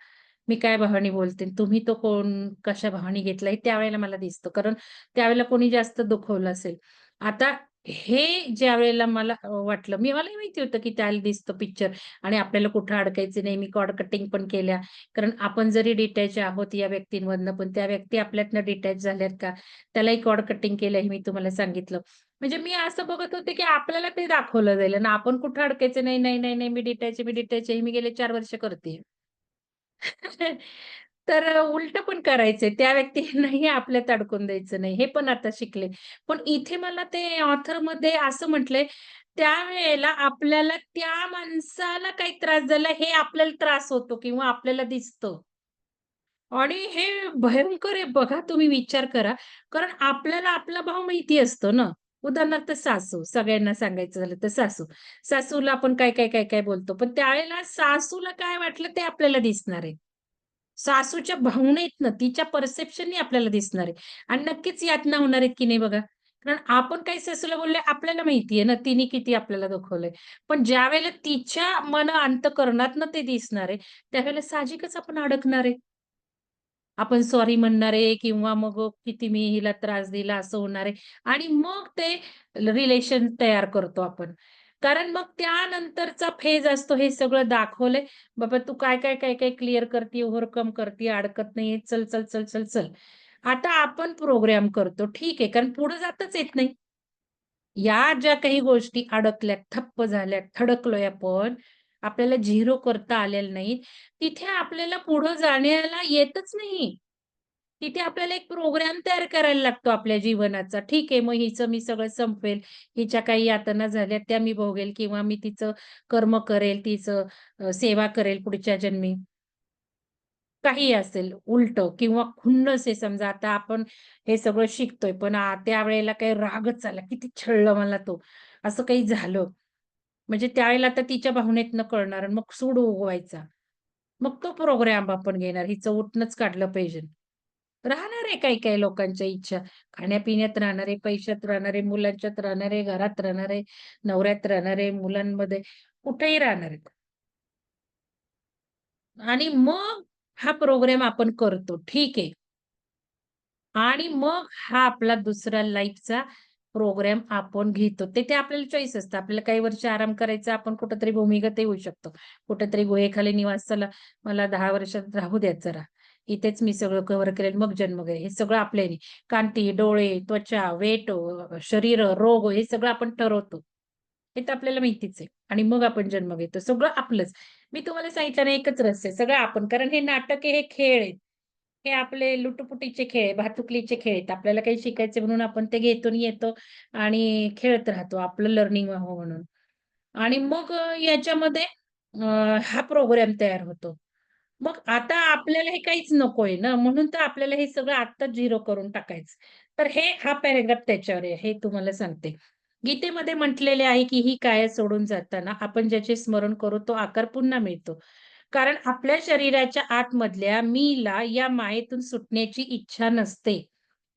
मी काय भावाने बोलते? तुम्ही तो कोण कशा भावाने घेतला हे त्यावेळेला मला दिसतं. कारण त्यावेळेला कोणी जास्त दुखवलं असेल. आता हे ज्यावेळेला मला वाटलं मलाही माहिती होतं, की त्याला दिसतं पिक्चर आणि आपल्याला कुठं अडकायचं नाही. मी कॉर्ड कटिंग पण केल्या. कारण आपण जरी डिटॅच आहोत या व्यक्तींमधनं, पण त्या व्यक्ती आपल्यातनं डिटॅच झाल्यात का? त्यालाही कॉर्ड कटिंग केलं हे मी तुम्हाला सांगितलं. म्हणजे मी असं बघत होते, की आपल्याला ते दाखवलं जाईल आणि आपण कुठं अडकायचं नाही, नाही, नाही, नाही, मी डिटॅच आहे, मी डिटॅच आहे. हे मी गेले 4 वर्ष करतेय. तर उलटं पण करायचंय. त्या व्यक्तींनाही आपल्यात अडकून द्यायचं नाही. हे पण आता शिकले. पण इथे मला ते ऑथरमध्ये असं म्हटलंय, त्यावेळेला आपल्याला त्या माणसाला काही त्रास झाला हे आपल्याला त्रास होतो किंवा आपल्याला दिसतं. आणि हे भयंकर आहे बघा तुम्ही विचार करा. कारण आपल्याला आपला भाव माहिती असतो ना. उदाहरणार्थ सासू, सगळ्यांना सांगायचं झालं तर सासू. सासूला आपण काय बोलतो. पण त्यावेळेला सासूला काय वाटलं ते आपल्याला दिसणार आहे. सासूच्या भावनेत ना, तिच्या परसेप्शननी आपल्याला दिसणार आहे. आणि नक्कीच यातना होणार आहेत की नाही बघा. कारण आपण काही सासूला बोलले आपल्याला माहिती आहे ना, तिने किती आपल्याला दुखवलंय. पण ज्यावेळेला तिच्या अंतःकरणातनं ते दिसणार आहे, त्यावेळेला साहजिकच आपण अडकणार आहे. आपण सॉरी म्हणणार आहे किंवा मग किती मी हिला त्रास दिला असं होणार आहे आणि मग ते रिलेशन तयार करतो आपण. कारण मग त्यानंतरचा फेज असतो हे सगळं दाखवलंय. बाबा तू काय क्लिअर करतीये, ओव्हरकम करतीये, अडकत नाहीये. चल, चल, चल, चल, चल. आता आपण प्रोग्राम करतो. ठीक आहे, कारण पुढे जाताच येत नाही. या ज्या काही गोष्टी अडकल्यात, ठप्प झाल्यात, थडकलोय आपण, आपल्याला झिरो करता आलेलं नाही. तिथे आपल्याला पुढे जाण्याला येतच नाही. तिथे आपल्याला एक प्रोग्राम तयार करायला लागतो आपल्या जीवनाचा. ठीक आहे, मग हिचं मी सगळं संपवेल, हिच्या काही यातना झाल्या त्या मी भोगेल किंवा मी तिचं कर्म करेल, तिचं सेवा करेल पुढच्या जन्मी. काहीही असेल उलटं किंवा खुन्नस आहे समजा आता आपण हे सगळं शिकतोय, पण त्यावेळेला काही रागच आला, किती छळलं मला तो, असं काही झालं. म्हणजे त्यावेळेला आता तिच्या भावनेतनं कळणार आणि मग सूड उगवायचा. मग तो प्रोग्राम आपण घेणार. हिचं उठणंच काढलं पाहिजे. राहणार आहे काही-काही लोकांच्या इच्छा. खाण्यापिण्यात राहणार आहे, पैशात राहणार आहे, मुलांच्यात राहणार आहे, घरात राहणार आहे, नवऱ्यात राहणार आहे, मुलांमध्ये कुठेही राहणार आहेत. आणि मग हा प्रोग्राम आपण करतो. ठीक आहे. आणि मग हा आपला दुसरा लाईफचा प्रोग्राम आपण घेतो. ते ते आपल्याला चॉईस असतं. आपल्याला काही वर्ष आराम करायचा, आपण कुठेतरी भूमिगतही होऊ शकतो. कुठेतरी गुहेखाली निवास चला, मला 10 वर्षात राहू द्यात जरा. इथेच मी सगळं कव्हर करेल, मग जन्म घेईल. हे सगळं आपल्याने कांती, डोळे, त्वचा, वेट, शरीर, रोग हे सगळं आपण ठरवतो. हे तर आपल्याला माहितीच आहे. आणि मग आपण जन्म घेतो. सगळं आपलंच. मी तुम्हाला सांगितलं ना एकच रहस्य आहे. सगळं आपण. कारण हे नाटक आहे, हे खेळ आहेत. हे आपले लुटुपुटीचे खेळ आहे, भातुकलीचे खेळ आहेत. आपल्याला काही शिकायचे म्हणून आपण ते घेतो आणि येतो आणि खेळत राहतो. आपलं लर्निंग व्हावं म्हणून. आणि मग याच्यामध्ये हा प्रोग्राम तयार होतो. मग आता आपल्याला हे काहीच नकोय ना, म्हणून तर आपल्याला हे सगळं आत्ताच झिरो करून टाकायचं. तर हा पॅराग्राफ त्याच्यावर आहे, हे तुम्हाला सांगते. गीतेमध्ये म्हटलेले आहे, की ही काया सोडून जाताना आपण ज्याचे स्मरण करू तो आकार पुन्हा मिळतो. कारण आपल्या शरीराच्या आतमधल्या मीला या मायेतून सुटण्याची इच्छा नसते.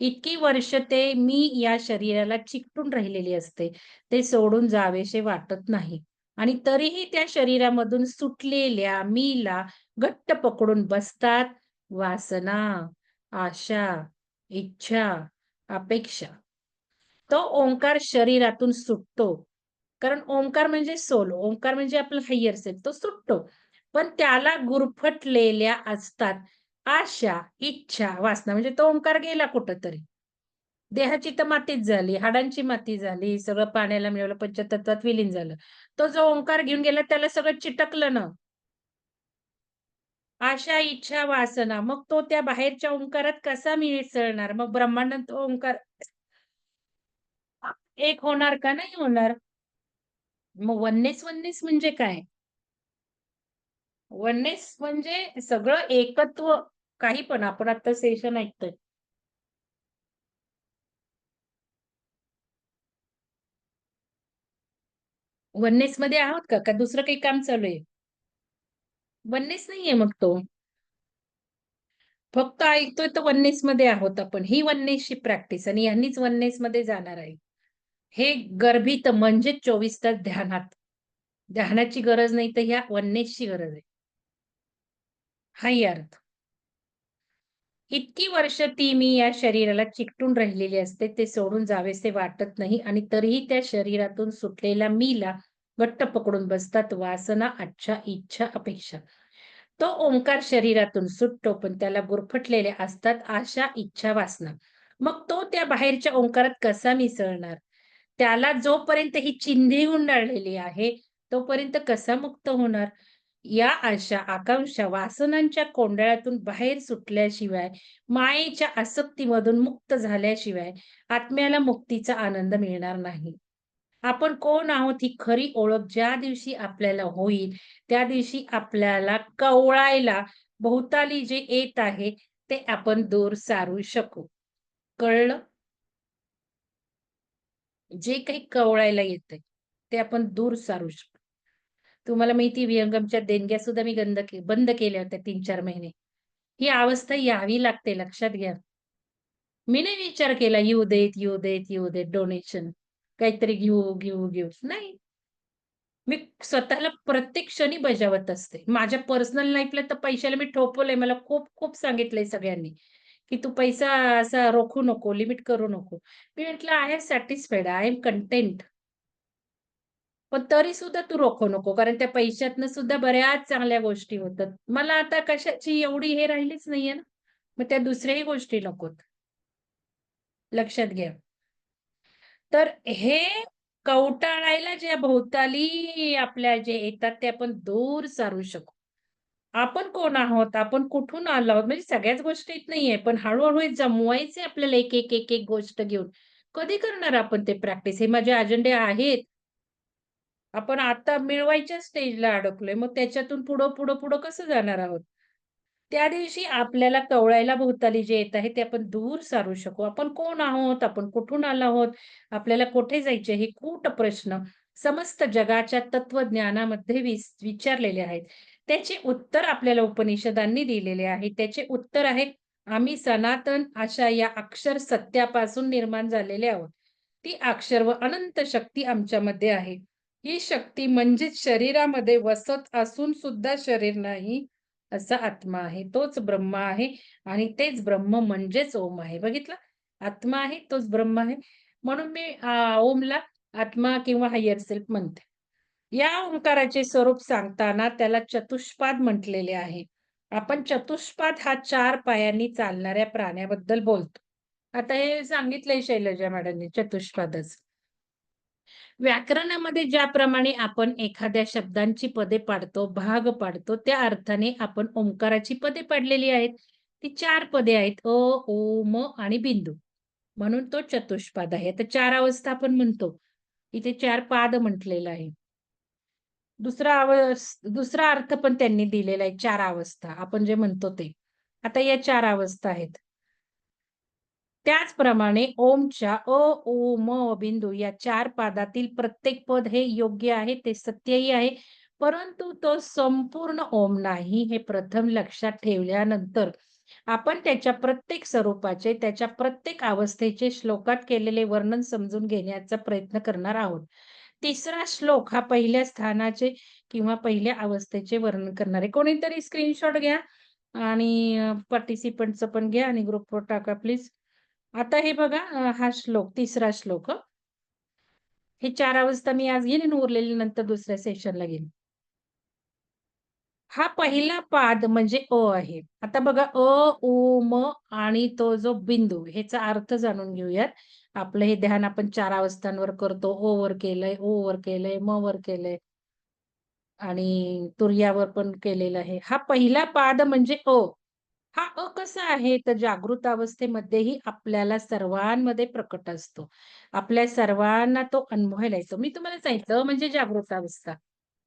इतकी वर्ष ते मी या शरीराला चिकटून राहिलेली असते. ते सोडून जावेसे वाटत नाही. आणि तरीही त्या शरीरामधून सुटलेल्या मीला घट्ट पकडून बसतात वासना, आशा, इच्छा, अपेक्षा. तो ओंकार शरीरातून सुटतो. कारण ओंकार म्हणजे सोल, ओंकार म्हणजे आपलं हायर सेल्फ तो सुटतो. पण त्याला गुरफटलेल्या असतात आशा, इच्छा, वासना म्हणजे तो ओंकार गेला कुठेतरी. देहाची तर मातीच झाली, हाडांची माती झाली, सगळं पाण्याला मिळवलं, पंचतत्वात विलीन झालं. तो जो ओंकार घेऊन गेला त्याला सगळं चिटकलं ना. आशा, इच्छा, वासना. मग तो त्या बाहेरच्या ओंकारात कसा मिसळणार? मग ब्रह्मांडात तो ओंकार एक होणार का नाही होणार? मग वननेस म्हणजे काय? वननेस म्हणजे सगळं एकत्व. काही पण आपण आता सेशन ऐकतोय. वननेसमध्ये आहोत का? का दुसरं काही काम चालू आहे? वननेस नाहीये मग तो. फक्त ऐकतोय तर वननेस मध्ये आहोत आपण. ही वननेसची प्रॅक्टिस आणि ह्यांनीच वननेस मध्ये जाणार आहे. हे गर्भित म्हणजे 24 तास ध्यानात. ध्यानाची गरज नाही तर ह्या वननेसची गरज आहे. हाही अर्थ. इतकी वर्ष ती मी या शरीराला चिकटून राहिलेली असते. ते सोडून जावेसे वाटत नाही आणि तरीही त्या शरीरातून सुटलेल्या मीला घट्ट पकडून बसतात वासना, अच्छा, इच्छा, अपेक्षा. तो ओंकार शरीरातून सुटतो, पण त्याला गुरफटलेल्या असतात आशा, इच्छा, वासना. मग तो त्या बाहेरच्या ओंकारात कसा मिसळणार? त्याला जोपर्यंत ही चिंधी गुंडाळलेली आहे, तोपर्यंत कसा मुक्त होणार? या आशा, आकांक्षा, वासनांच्या कोंडाळ्यातून बाहेर सुटल्याशिवाय, मायेच्या आसक्तीमधून मुक्त झाल्याशिवाय आत्म्याला मुक्तीचा आनंद मिळणार नाही. आपण कोण आहोत ही खरी ओळख ज्या दिवशी आपल्याला होईल, त्या दिवशी आपल्याला कवळायला भोवताली जे येत आहे, ते आपण दूर सारू शकू. कळलं? जे काही कवळायला येतंय, ते आपण दूर सारू शकतो. तुम्हाला माहिती आहे विहंगमच्या देणग्या सुद्धा मी बंद केल्या होत्या 3-4 महिने. ही अवस्था यावी लागते लक्षात घ्या. मी नाही विचार केला येऊ देत, येऊ देत, येऊ देत डोनेशन. काहीतरी घेऊ, घेऊ, घेऊ. नाही. मी स्वतःला प्रत्येक क्षणी बजावत असते. माझ्या पर्सनल लाईफला तर पैशाला मी थोपवलंय. मला खूप खूप सांगितलंय सगळ्यांनी, की "तू पैसा असा रोखू नको, लिमिट करू नको." मी म्हटलं, "I am satisfied. I am content." पण तरी सुद्धा तू रोखू नको. कारण त्या पैशातनं सुद्धा बऱ्याच चांगल्या गोष्टी होतात. मला आता कशाची एवढी हे राहिलीच नाहीये ना. मग त्या दुसऱ्याही गोष्टी नकोत. लक्षात घ्या. तर हे कवटाळायला ज्या भोवताली आपल्या जे येतात ते आपण दूर सारू शकू. आपण कोण आहोत? आपण कुठून आलो आहोत? म्हणजे सगळ्याच गोष्टी येत नाहीये, पण हळू-हळू हे जमवायचे आपल्याला एक, एक, एक, एक गोष्ट घेऊन. कधी करणार आपण ते प्रॅक्टिस? हे माझे अजेंडे आहेत. आपण आता मिळवायच्या स्टेजला अडकलोय. मग त्याच्यातून पुढं, पुढं, पुढं कसं जाणार आहोत? त्या दिवशी आपल्याला कवळायला भोवताली जे येत आहे, ते आपण दूर सारू शकू. आपण कोण आहोत? आपण कुठून आलो आहोत? आपल्याला कुठे जायचे? हे कूट प्रश्न समस्त जगाच्या तत्वज्ञानामध्ये विचारलेले आहेत. त्याचे उत्तर आपल्याला उपनिषदांनी दिलेले आहे. त्याचे उत्तर आहे, आम्ही सनातन अशा या अक्षर सत्यापासून निर्माण झालेले आहोत. ती अक्षर व अनंत शक्ती आमच्यामध्ये आहे. ही शक्ती म्हणजेच शरीरामध्ये वसत असून सुद्धा शरीर नाही, असा आत्मा आहे. तोच ब्रह्म आहे आणि तेच ब्रह्म म्हणजेच ओम आहे. बघितलं? आत्मा आहे, तोच ब्रह्म आहे. म्हणून मी ओमला आत्मा किंवा हायर सेल्फ म्हणते. या ओंकाराचे स्वरूप सांगताना त्याला चतुष्पाद म्हटलेले आहे. आपण चतुष्पाद हा 4 पायांनी चालणाऱ्या प्राण्याबद्दल बोलतो. आता हे सांगितलंय शैलजा मॅडमनी चतुष्पादच. व्याकरणामध्ये ज्याप्रमाणे आपण एखाद्या शब्दांची पदे पाडतो, भाग पाडतो, त्या अर्थाने आपण ओंकाराची पदे पाडलेली आहेत. ती 4 पदे आहेत. अ, ओ, म आणि बिंदू. म्हणून तो चतुष्पाद आहे. आता 4 अवस्था आपण म्हणतो. इथे 4 पाद म्हटलेलं आहे. दुसरा अर्थ पण त्यांनी दिलेला आहे 4 अवस्था आपण जे म्हणतो ते. आता या 4 अवस्था आहेत. त्याचप्रमाणे ओमच्या अ, ओ, म, बिंदू या 4 पादातील प्रत्येक पद हे योग्य आहे, ते सत्यही आहे. परंतु तो संपूर्ण ओम नाही, हे प्रथम लक्षात ठेवल्यानंतर आपण त्याच्या प्रत्येक स्वरूपाचे, त्याच्या प्रत्येक अवस्थेचे श्लोकात केलेले वर्णन समजून घेण्याचा प्रयत्न करणार आहोत. तिसरा श्लोक हा पहिल्या स्थानाचे किंवा पहिल्या अवस्थेचे वर्णन करणार आहे. कोणीतरी स्क्रीनशॉट घ्या आणि पार्टिसिपंटचं पण घ्या आणि ग्रुपवर टाका प्लीज. आता हे बघा हा श्लोक, तिसरा श्लोक हं. हे 4 अवस्था मी आज घेईन आणि उरलेले नंतर दुसऱ्या सेशनला घेईन. हा पहिला पाद म्हणजे अ आहे. आता बघा अ, उ, म आणि तो जो बिंदू ह्याचा अर्थ जाणून घेऊयात. आपलं हे ध्यान आपण 4 अवस्थांवर करतो. ओ वर केलंय, ओ वर केलंय, म वर केलंय आणि तुर्यावर पण केलेलं आहे. हा पहिला पाद म्हणजे अ. हा कसा आहे तर जागृत अवस्थेमध्येही आपल्याला सर्वांमध्ये प्रकट असतो. आपल्या सर्वांना तो अनुभवायला येतो. मी तुम्हाला सांगितलं म्हणजे जागृत अवस्था.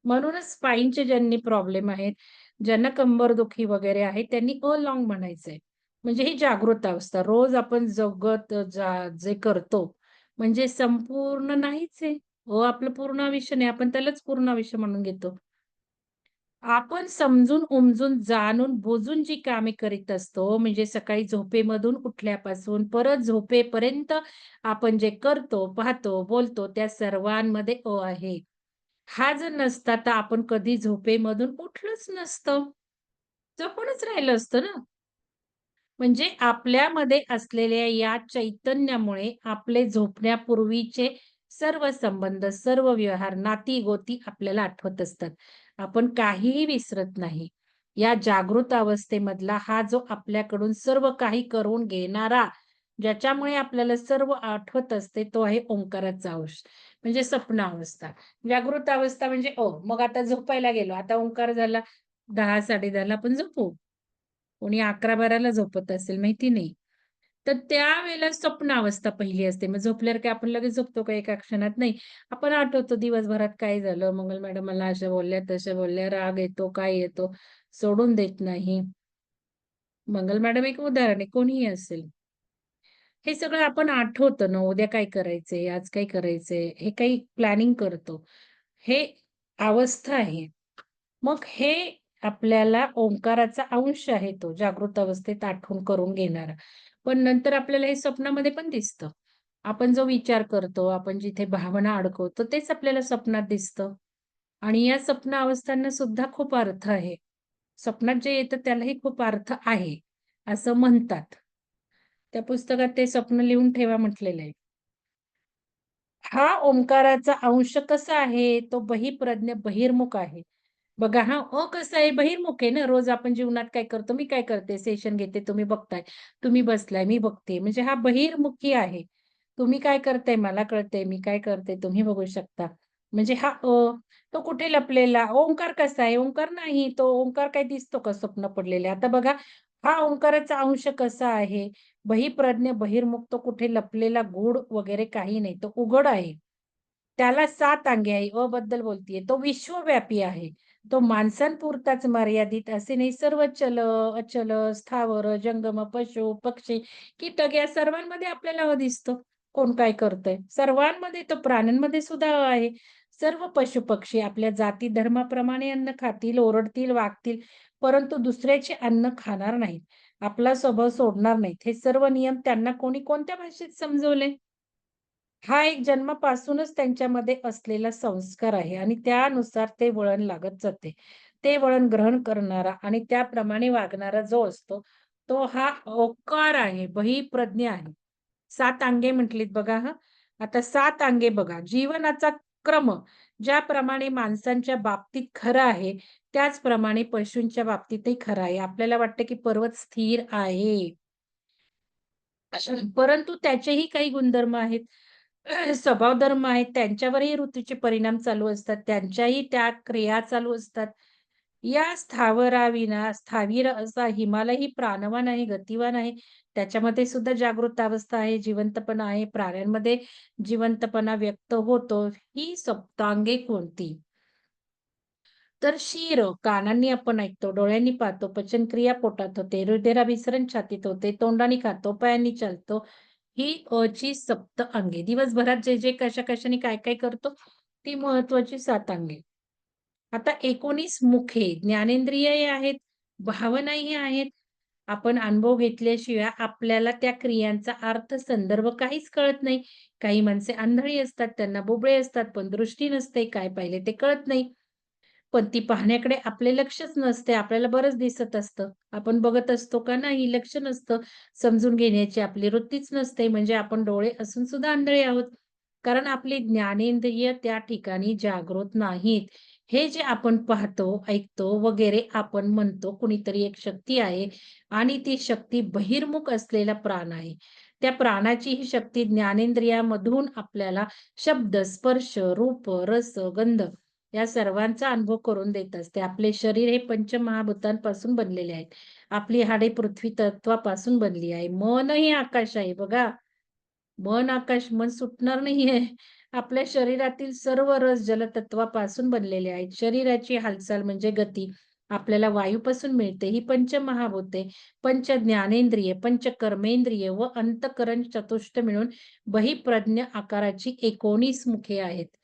म्हणूनच स्पाईनचे ज्यांनी प्रॉब्लेम आहेत, ज्यांना कंबरदुखी वगैरे आहे, त्यांनी अलाँग म्हणायचंय. म्हणजे ही जागृत अवस्था. रोज आपण जगत जे करतो, म्हणजे संपूर्ण नाहीच आहे. आपलं पूर्ण आयुष्य नाही, आपण त्यालाच पूर्ण आयुष्य म्हणून घेतो. आपण समजून, उमजून, जाणून, बुजून जी कामे करीत असतो, म्हणजे सकाळी झोपेमधून उठल्यापासून परत झोपेपर्यंत आपण जे करतो, पाहतो, बोलतो, त्या सर्वांमध्ये आहे. हा जर नसता, तर आपण कधी झोपेमधून उठलोच नसतो. झोपूनच राहिलो असतो ना. म्हणजे आपल्यामध्ये असलेल्या या चैतन्यामुळे आपले झोपण्यापूर्वीचे सर्व संबंध, सर्व व्यवहार, नाती-गोती आपल्याला आठवत असतात. आपण काहीही विसरत नाही. या जागृत अवस्थेमधला हा जो आपल्याकडून सर्व काही करून घेणारा, ज्याच्यामुळे आपल्याला सर्व आठवत असते, तो आहे ओंकाराचा अंश. म्हणजे स्वप्नावस्था. जागृत अवस्था म्हणजे मग आता झोपायला गेलो. आता ओंकार झाला 10, 10:30ला आपण झोपू. कोणी 11-12ला झोपत असेल माहिती नाही. तर त्यावेळेला स्वप्नावस्था पहिली असते. मग झोपल्यावर काय आपण लगेच झोपतो का एका क्षणात? नाही. आपण आठवतो दिवसभरात काय झालं, मंगल मॅडम मला अशा बोलल्या, तशा बोलल्या, राग येतो, काय येतो, सोडून देत नाही. मंगल मॅडम एक उदाहरण आहे, कोणीही असेल. हे सगळं आपण आठवतं ना, उद्या काय करायचंय, आज काय करायचंय, हे काही प्लॅनिंग करतो. हे अवस्था आहे. मग हे आपल्याला ओंकाराचा अंश आहे तो जागृत अवस्थेत आठवण करून घेणारा. पण नंतर आपल्याला हे स्वप्नामध्ये पण दिसतं. आपण जो विचार करतो, आपण जिथे भावना अडकवतो, तेच आपल्याला स्वप्नात दिसतं. आणि या स्वप्न अवस्थांना सुद्धा खूप अर्थ आहे. स्वप्नात जे येतं त्यालाही खूप अर्थ आहे, असं म्हणतात. त्या पुस्तकात ते स्वप्न लिहून ठेवा म्हटलेलं आहे. हा ओंकाराचा अंश कसा आहे? तो बहिप्रज्ञ बहिर्मुख आहे. बघा हां, कसा आहे? बहिर्मुख आहे ना. रोज आपण जीवनात काय करतो? मी काय करते? सेशन घेते, तुम्ही बघताय. तुम्ही बसलाय, मी बघते. म्हणजे हा बहिर्मुखी आहे. तुम्ही काय करताय? मला कळतंय. मी काय करते? तुम्ही बघू शकता. म्हणजे हा तो कुठे लपलेला? ओंकार कसा आहे? ओंकार नाही. तो ओंकार काय दिसतो का स्वप्न पडलेले? आता बघा, हा ओंकाराचा अंश कसा आहे? बहिप्रज्ञ बहिर्मुख तो कुठे लपलेला गूढ वगैरे काही नाही. तो उघड आहे. त्याला 7 अंगे आहे. बद्दल बोलतीये. तो विश्वव्यापी आहे. तो माणसांपुरताच मर्यादित असे नाही. सर्व चल, अचल, स्थावर, जंगम, पशु, पक्षी, कीटक या सर्वांमध्ये आपल्याला दिसतो. कोण काय करतंय. सर्वांमध्ये तो प्राण्यांमध्ये सुद्धा आहे. सर्व पशु-पक्षी आपल्या जाती धर्माप्रमाणे अन्न खातील, ओरडतील, वागतील, परंतु दुसऱ्याचे अन्न खाणार नाहीत. आपला स्वभाव सोडणार नाहीत. हे सर्व नियम त्यांना कोणी कोणत्या भाषेत समजवले? हा एक जन्मापासूनच त्यांच्यामध्ये असलेला संस्कार आहे आणि त्यानुसार ते वळण लागत जाते. ते वळण ग्रहण करणारा आणि त्याप्रमाणे वागणारा जो असतो, तो हा ओंकार आहे, बहिप्रज्ञ आहे. 7 अंगे म्हटलीत बघा हं. आता 7 अंगे बघा. जीवनाचा क्रम ज्याप्रमाणे माणसांच्या बाबतीत खरा आहे, त्याचप्रमाणे पशूंच्या बाबतीतही खरा आहे. आपल्याला वाटतं की पर्वत स्थिर आहे. परंतु त्याचेही काही गुणधर्म आहेत. स्वभाव धर्म आहेत. त्यांच्यावरही ऋतूचे परिणाम चालू असतात. त्यांच्याही त्या क्रिया चालू असतात. या स्थावराविना स्थावीर असा हिमालयही प्राणवान आहे, गतिवान आहे. त्याच्यामध्ये सुद्धा जागृत अवस्था आहे, जिवंतपणा आहे. प्राण्यांमध्ये जिवंतपणा व्यक्त होतो. ही सप्तांगे कोणती? तर शिर कानांनी आपण ऐकतो, डोळ्यांनी पाहतो, पचनक्रिया पोटात होते, हृदयाभिसरण छातीत होते, तोंडाने खातो, पायांनी चालतो. ही ची सप्त अंगे. दिवसभरात जे कशा-कशाने काय-काय करतो, ती महत्वाची 7 अंगे. आता 19 मुखे, ज्ञानेंद्रियही आहेत, भावनाही आहेत. आपण अनुभव घेतल्याशिवाय आपल्याला त्या क्रियांचा अर्थ, संदर्भ काहीच कळत नाही. काही माणसे आंधळी असतात, त्यांना बुबळे असतात, पण दृष्टी नसते. काय पाहिले ते कळत नाही. पण ती पाहण्याकडे आपले लक्षच नसते. आपल्याला बरंच दिसत असतं. आपण बघत असतो का? नाही, लक्ष नसतं. समजून घेण्याची आपली वृत्तीच नसते. म्हणजे आपण डोळे असून सुद्धा आंधळे आहोत. कारण आपली ज्ञानेंद्रिय त्या ठिकाणी जागृत नाहीत. हे जे आपण पाहतो, ऐकतो वगैरे आपण म्हणतो कुणीतरी एक शक्ती आहे आणि ती शक्ती बहिर्मुख असलेला प्राण आहे. त्या प्राणाची ही शक्ती ज्ञानेंद्रियामधून आपल्याला शब्द, स्पर्श, रूप, रस, गंध या सर्वांचा अनुभव करून देत असते. आपले शरीर हे पंचमहाभूतांपासून बनलेले आहे. आपली हाडे पृथ्वी तत्वापासून बनली आहे. मन ही आकाश आहे बघा. मन आकाश, मन सुटणार नाहीये. आपल्या शरीरातील सर्व रस जलतत्वापासून बनलेले आहेत. शरीराची हालचाल म्हणजे गती आपल्याला वायूपासून मिळते. ही पंचमहाभूते, पंच ज्ञानेंद्रिय, पंच कर्मेंद्रिय व अंतःकरण चतुष्ट मिळून बहिप्रज्ञ आकाराची 19 मुखे आहेत.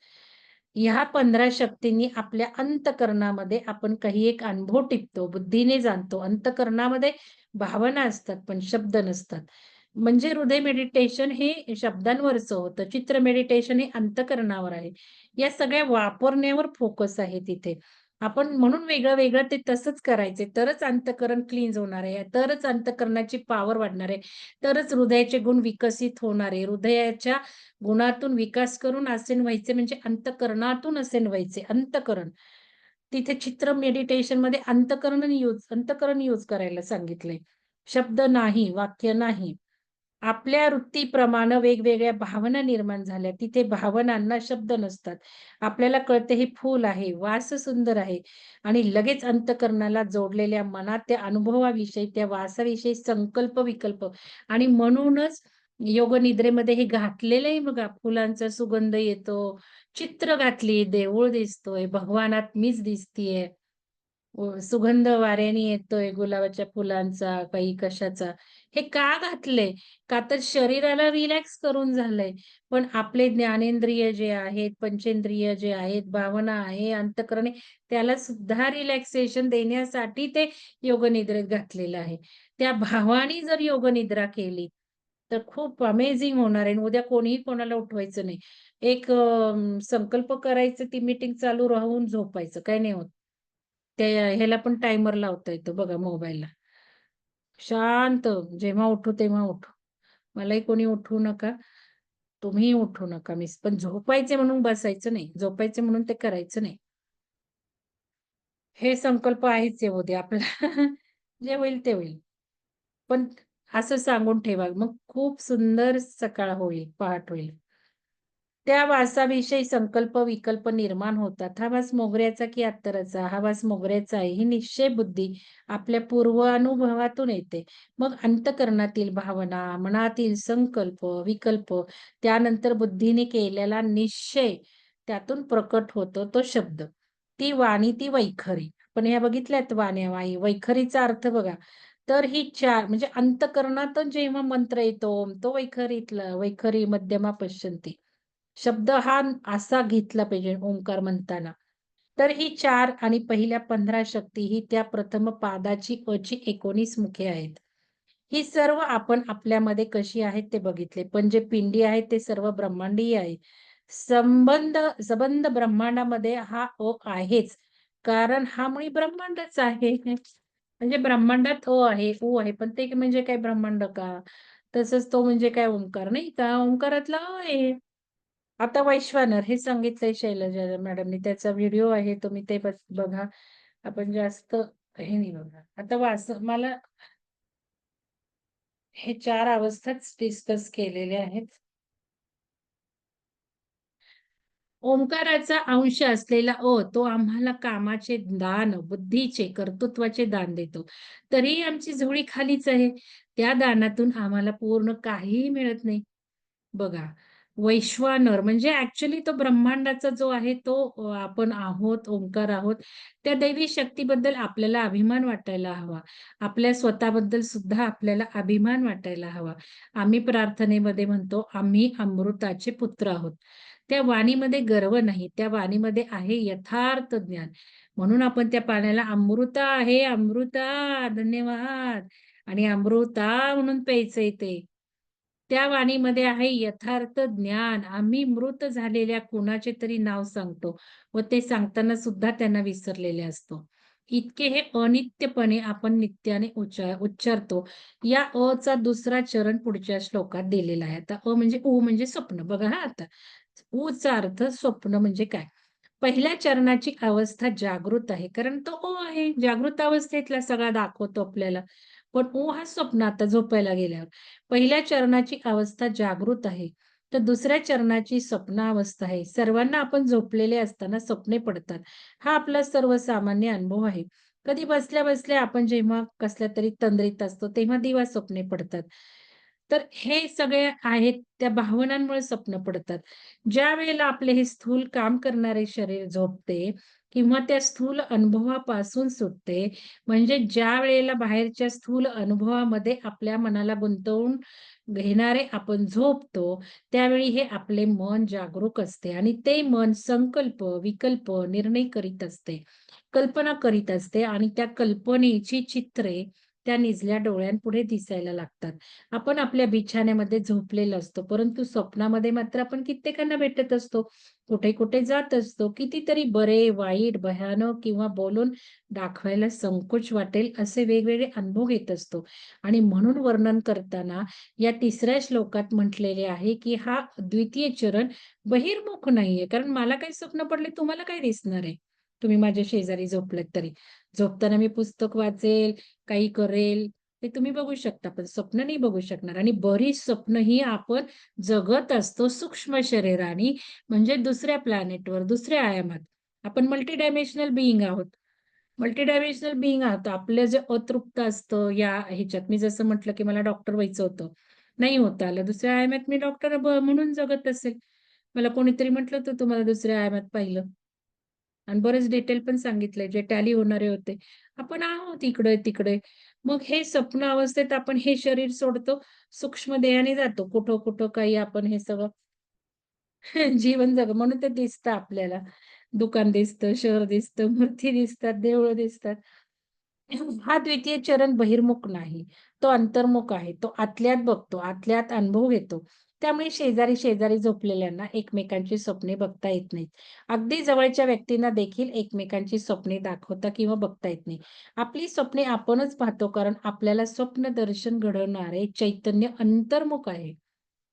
ह्या 15 शक्तींनी आपल्या अंतःकरणामध्ये आपण काही एक अनुभव टिपतो, बुद्धीने जाणतो. अंतःकरणामध्ये भावना असतात, पण शब्द नसतात. म्हणजे हृदय मेडिटेशन हे शब्दांवरचं होतं. चित्र मेडिटेशन हे अंतःकरणावर आहे. या सगळ्या वापरण्यावर फोकस आहे तिथे. आपण म्हणून वेगळं-वेगळं ते तसंच करायचंय. तरच अंतःकरण क्लीन्स होणार आहे. तरच अंतःकरणाची पॉवर वाढणार आहे. तरच हृदयाचे गुण विकसित होणार आहे. हृदयाच्या गुणातून विकास करून असेन व्हायचे म्हणजे अंतःकरणातून असेन व्हायचे. अंतःकरण. तिथे चित्र मेडिटेशनमध्ये अंतःकरण यूज करायला सांगितलंय. शब्द नाही, वाक्य नाही. आपल्या वृत्तीप्रमाणे वेगवेगळ्या भावना निर्माण झाल्या. तिथे भावनांना शब्द नसतात. आपल्याला कळतं हे फूल आहे, वास सुंदर आहे आणि लगेच अंतःकरणाला जोडलेल्या मनात त्या अनुभवाविषयी, त्या वासाविषयी संकल्प-विकल्प आणि म्हणूनच योगनिद्रेमध्ये हे घातलेलं आहे बघा, फुलांचा सुगंध येतो, चित्र घातली, देऊळ दिसतोय, भगवानात मीच दिसतीये. सुगंध वाऱ्याने येतोय गुलाबाच्या फुलांचा, काही कशाचा. हे का घातलंय? का तर शरीराला रिलॅक्स करून झालंय. पण आपले ज्ञानेंद्रिय जे आहेत, पंचेंद्रिय जे आहेत, भावना आहे, अंतःकरण आहे, त्याला सुद्धा रिलॅक्सेशन देण्यासाठी ते योगनिद्रेत घातलेलं आहे. त्या भावाने जर योगनिद्रा केली, तर खूप अमेझिंग होणार आहे. आणि उद्या कोणीही कोणाला उठवायचं नाही. एक संकल्प करायचं, ती मीटिंग चालू राहून झोपायचं. काही नाही होत. ते ह्याला पण टायमर लावता येतो बघा मोबाईलला. शांत जेव्हा उठू तेव्हा उठू. मलाही कोणी उठवू नका. तुम्हीही उठू नका. मिस पण झोपायचे म्हणून बसायचं नाही. झोपायचे म्हणून ते करायचं नाही. हे संकल्प आहेच आहे उद्या आपला. जे होईल ते होईल. पण असं सांगून ठेवा. मग खूप सुंदर सकाळ होईल, पहाट होईल. त्या वासाविषयी संकल्प-विकल्प निर्माण होतात. हा वास मोगऱ्याचा की अत्तराचा? हा वास मोगऱ्याचा आहे. ही निश्चय बुद्धी आपल्या पूर्वानुभवातून येते. मग अंतःकरणातील भावना, मनातील संकल्प, विकल्प, त्यानंतर बुद्धीने केलेला निश्चय, त्यातून प्रकट होतो तो शब्द. ती वाणी, ती वैखरी. पण ह्या बघितल्यात वाण्या, वैखरीचा अर्थ बघा. तर ही 4 म्हणजे अंतःकरणातून जेव्हा मंत्र येतो, तो वैखरीतला वैखरी मध्यमा पश्यन्ती. शब्द हा असा घेतला पाहिजे ओंकार म्हणताना. तर ही 4 आणि पहिल्या 15 शक्ती ही त्या प्रथम पादाची ची 19 मुखे आहेत. ही सर्व आपण आपल्यामध्ये कशी आहेत ते बघितले. पण जे पिंडी आहेत ते सर्व ब्रह्मांडीय आहे. सबंध ब्रह्मांडामध्ये हा आहेच. कारण हा मुळी ब्रह्मांडच आहे. म्हणजे ब्रह्मांडात आहे, आहे. पण ते म्हणजे काय ब्रह्मांड का? तसंच तो म्हणजे काय ओंकार नाही का? ओंकारातला आहे. आता वैश्वानर हे सांगितलंय शैलजा मॅडमनी. त्याचा व्हिडिओ आहे. तुम्ही ते बघा. आपण जास्त हे नाही बघा. आता मला हे 4 अवस्थाच डिस्कस केलेल्या आहेत. ओंकाराचा अंश असलेला तो आम्हाला कामाचे दान, बुद्धीचे, कर्तृत्वाचे दान देतो. तरीही आमची झोळी खालीच आहे. त्या दानातून आम्हाला पूर्ण काहीही मिळत नाही. बघा, वैश्वानर म्हणजे ॲक्चुअली तो ब्रह्मांडाचा जो आहे तो आपण आहोत, ओंकार आहोत. त्या दैवी शक्तीबद्दल आपल्याला अभिमान वाटायला हवा. आपल्या स्वतःबद्दल सुद्धा आपल्याला अभिमान वाटायला हवा. आम्ही प्रार्थनेमध्ये म्हणतो, आम्ही अमृताचे पुत्र आहोत. त्या वाणीमध्ये गर्व नाही. त्या वाणीमध्ये आहे यथार्थ ज्ञान. म्हणून आपण त्या पाण्याला अमृता आहे, अमृता धन्यवाद आणि अमृता म्हणून प्यायचंय ते. त्या वाणीमध्ये आहे यथार्थ ज्ञान. आम्ही मृत झालेल्या कुणाचे तरी नाव सांगतो व ते सांगताना सुद्धा त्यांना विसरलेले असतो. इतके हे अनित्यपणे आपण नित्याने उच्चारतो. या चा दुसरा चरण पुढच्या श्लोकात दिलेला आहे. आता म्हणजे म्हणजे स्वप्न. बघा हां आता. चा अर्थ स्वप्न म्हणजे काय? पहिल्या चरणाची अवस्था जागृत आहे. कारण तो आहे. जागृत अवस्थेतला सगळा दाखवतो आपल्याला. पण हा स्वप्न आता झोपायला गेल्यावर. पहिल्या चरणाची अवस्था जागृत आहे. तर दुसऱ्या चरणाची स्वप्नावस्था आहे. सर्वांना आपण झोपलेले असताना स्वप्ने पडतात. हा आपला सर्वसामान्य अनुभव आहे. कधी बसल्या-बसल्या आपण जेव्हा कसल्यातरी तंद्रीत असतो, तेव्हा दिवा स्वप्ने पडतात. तर हे सगळे आहेत त्या भावनांमुळे स्वप्न पडतात. ज्यावेळेला आपले हे स्थूल काम करणारे शरीर झोपते, किंवा त्या स्थूल अनुभवापासून सुटते. म्हणजे ज्या वेळेला बाहेरच्या स्थूल अनुभवामध्ये आपल्या मनाला गुंतवून घेणारे आपण झोपतो, त्यावेळी हे आपले मन जागरूक असते आणि ते मन संकल्प, विकल्प, निर्णय करीत असते. कल्पना करीत असते आणि त्या कल्पनेची चित्रे त्या निजल्या डोळ्यांपुढे दिसायला लागतात. आपण आपल्या बिछान्यामध्ये झोपलेलो असतो, परंतु स्वप्नामध्ये मात्र आपण कित्येकांना भेटत असतो. कुठे-कुठे जात असतो. कितीतरी बरे, वाईट, भयानक किंवा बोलून दाखवायला संकोच वाटेल असे वेगवेगळे अनुभव घेत असतो. आणि म्हणून वर्णन करताना या 3ऱ्या श्लोकात म्हटलेले आहे, की हा द्वितीय चरण बहिर्मुख नाहीये. कारण मला काही स्वप्न पडले, तुम्हाला काय दिसणार आहे? तुम्ही माझ्या शेजारी झोपलेत तरी. झोपताना मी पुस्तक वाचेल, काही करेल, ते तुम्ही बघू शकता. पण स्वप्न नाही बघू शकणार आणि बरीच स्वप्न ही आपण जगत असतो सूक्ष्म शरीराने, म्हणजे दुसऱ्या प्लॅनेटवर, दुसऱ्या आयामात. आपण मल्टी डायमेन्शनल बीइंग आहोत. मल्टी डायमेन्शनल बीइंग आहोत. आपलं जे अतृप्त असतं या ह्याच्यात, मी जसं म्हटलं, की मला डॉक्टर व्हायचं होतं. नाही होता आलं. दुसऱ्या आयामात मी डॉक्टर म्हणून जगत असेल. मला कोणीतरी म्हटलं होतं, "तुम्हाला दुसऱ्या आयामात पाहिलं." आणि बरेच डिटेल पण सांगितलंय, जे टॅली होणारे होते. आपण आहोत इकडे-तिकडे. मग हे स्वप्न अवस्थेत आपण हे शरीर सोडतो, सूक्ष्म देहाने जातो. कुठं-कुठं काही आपण हे सगळं जीवन जग म्हणून ते दिसतं आपल्याला. दुकान दिसतं, शहर दिसतं, मूर्ती दिसतात, देवळं दिसतात. हा द्वितीय चरण बहिर्मुख नाही. तो अंतर्मुख आहे. तो आतल्यात बघतो, आतल्यात अनुभव घेतो. त्यामुळे शेजारी-शेजारी झोपलेल्यांना एकमेकांची स्वप्ने बघता येत नाहीत. अगदी जवळच्या व्यक्तींना देखील एकमेकांची स्वप्ने दाखवता किंवा बघता येत नाही. आपली स्वप्ने आपणच पाहतो कारण आपल्याला स्वप्नदर्शन घडवणारे चैतन्य अंतर्मुख आहे.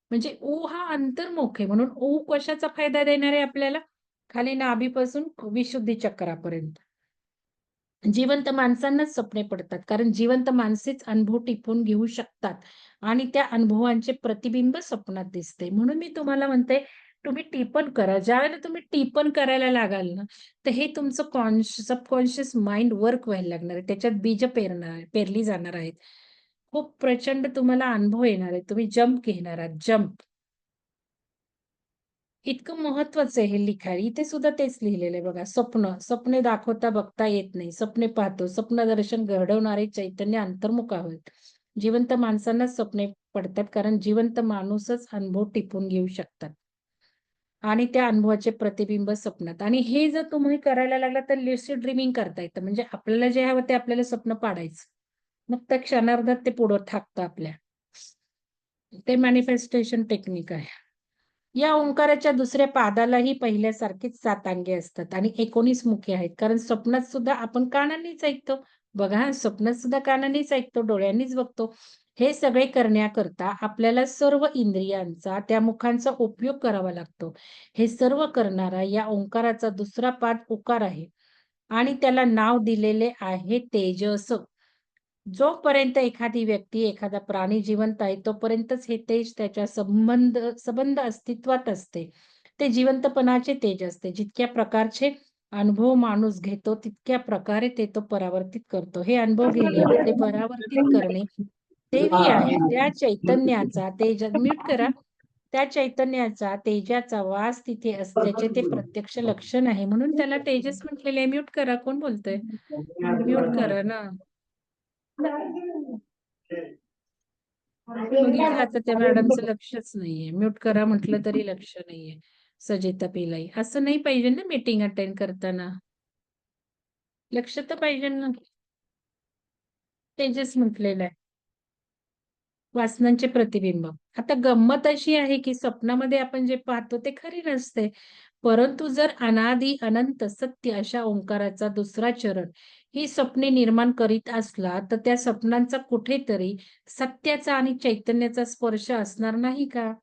म्हणजे ऊ हा अंतर्मुख आहे. म्हणून ऊ कशाचा फायदा देणार आहे आपल्याला? खाली नाभीपासून विशुद्धी चक्रापर्यंत. जिवंत माणसांनाच स्वप्ने पडतात. कारण जिवंत माणसेच अनुभव टिपून घेऊ शकतात आणि त्या अनुभवांचे प्रतिबिंब स्वप्नात दिसते. म्हणून मी तुम्हाला म्हणते, तुम्ही टिपण करा. ज्यावेळेला तुम्ही टिपण करायला लागाल ना, तर हे तुमचं सबकॉन्शियस माइंड वर्क व्हायला लागणार आहे. त्याच्यात बीज पेरली जाणार आहेत. खूप प्रचंड तुम्हाला अनुभव येणार आहे. तुम्ही जंप घेणार आहात, जंप. इतकं महत्वाचं आहे हे लिखाण. इथे सुद्धा तेच लिहिलेलं आहे बघा. स्वप्न, स्वप्ने दाखवता बघता येत नाही. स्वप्ने पाहतो. स्वप्नदर्शन घडवणारे चैतन्य अंतर्मुख आहोत. जिवंत माणसांनाच स्वप्ने पडतात कारण जिवंत माणूसच अनुभव टिपून घेऊ शकतात. आणि त्या अनुभवाचे प्रतिबिंब स्वप्नात. आणि हे जर तुम्ही करायला लागला तर लुसिड ड्रीमिंग करता येतं. म्हणजे आपल्याला जे हवं ते आपल्याला स्वप्न पाडायचं. मग त्या क्षणार्धात ते पुढं थाकतं आपल्या. ते मॅनिफेस्टेशन टेक्निक आहे. या ओंकाराच्या दुसऱ्या पादालाही पहिल्यासारखीच 7 अंगे असतात आणि 19 मुखे आहेत. कारण स्वप्नात सुद्धा आपण कानांनीच ऐकतो. बघा, स्वप्नात सुद्धा कानांनीच ऐकतो, डोळ्यांनीच बघतो. हे सगळे करण्याकरता आपल्याला सर्व इंद्रियांचा, त्या मुखांचा उपयोग करावा लागतो. हे सर्व करणारा या ओंकाराचा दुसरा पाद उकार आहे आणि त्याला नाव दिलेले आहे तेजस. जोपर्यंत एखादी व्यक्ती, एखादा प्राणी जिवंत आहे, तोपर्यंतच हे तेज त्याच्या संबंध अस्तित्वात असते. ते जिवंतपणाचे तेज असते. जितक्या प्रकारचे अनुभव माणूस घेतो, तितक्या प्रकारे ते तो परावर्तित करतो. हे अनुभव घेणे व ते परावर्तित करणे देवी आहे. त्या चैतन्याचा तेज म्यूट करा. त्या चैतन्याचा, तेजाचा वास तिथे असल्याचे ते प्रत्यक्ष लक्षण आहे. म्हणून त्याला तेजस म्हटलेले आहे. म्यूट करा. कोण बोलतंय? म्यूट करा ना. बघितलं आता त्या मॅडमचं लक्षच नाहीये. म्यूट करा म्हटलं तरी लक्ष नाहीये. सजिता पिलाई. असं नाही पाहिजे ना मीटिंग अटेंड करताना. लक्ष तर पाहिजे ना. तेजस म्हटलेलं आहे. वासनांचे प्रतिबिंब. आता गंमत अशी आहे, की स्वप्नामध्ये आपण जे पाहतो ते खरे नसते. परंतु जर अनादी अनंत सत्य अशा ओंकाराचा दुसरा चरण ही स्वप्ने निर्माण करीत असला, तर त्या स्वप्नांचा कुठेतरी सत्याचा आणि चैतन्याचा स्पर्श असणार नाही का?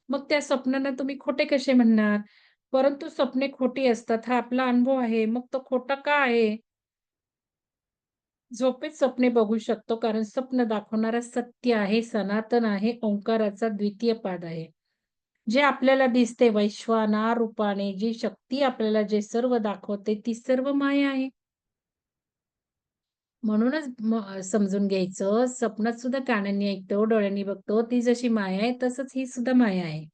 मग त्या स्वप्नांना तुम्ही खोटे कसे म्हणणार? परंतु स्वप्ने खोटी असतात हा आपला अनुभव आहे. मग तो खोटा का आहे? झोपेत स्वप्ने बघू शकतो कारण स्वप्न दाखवणारा सत्य आहे, सनातन आहे, ओंकाराचा द्वितीय पाद आहे. जे आपल्याला दिसते वैश्वानर रूपाने, जी शक्ती आपल्याला जे सर्व दाखवते ती सर्व माया आहे. म्हणूनच समजून घ्यायचं, स्वप्नात सुद्धा कानांनी ऐकतो, डोळ्यांनी बघतो, ती जशी माया आहे तसंच ही सुद्धा माया आहे.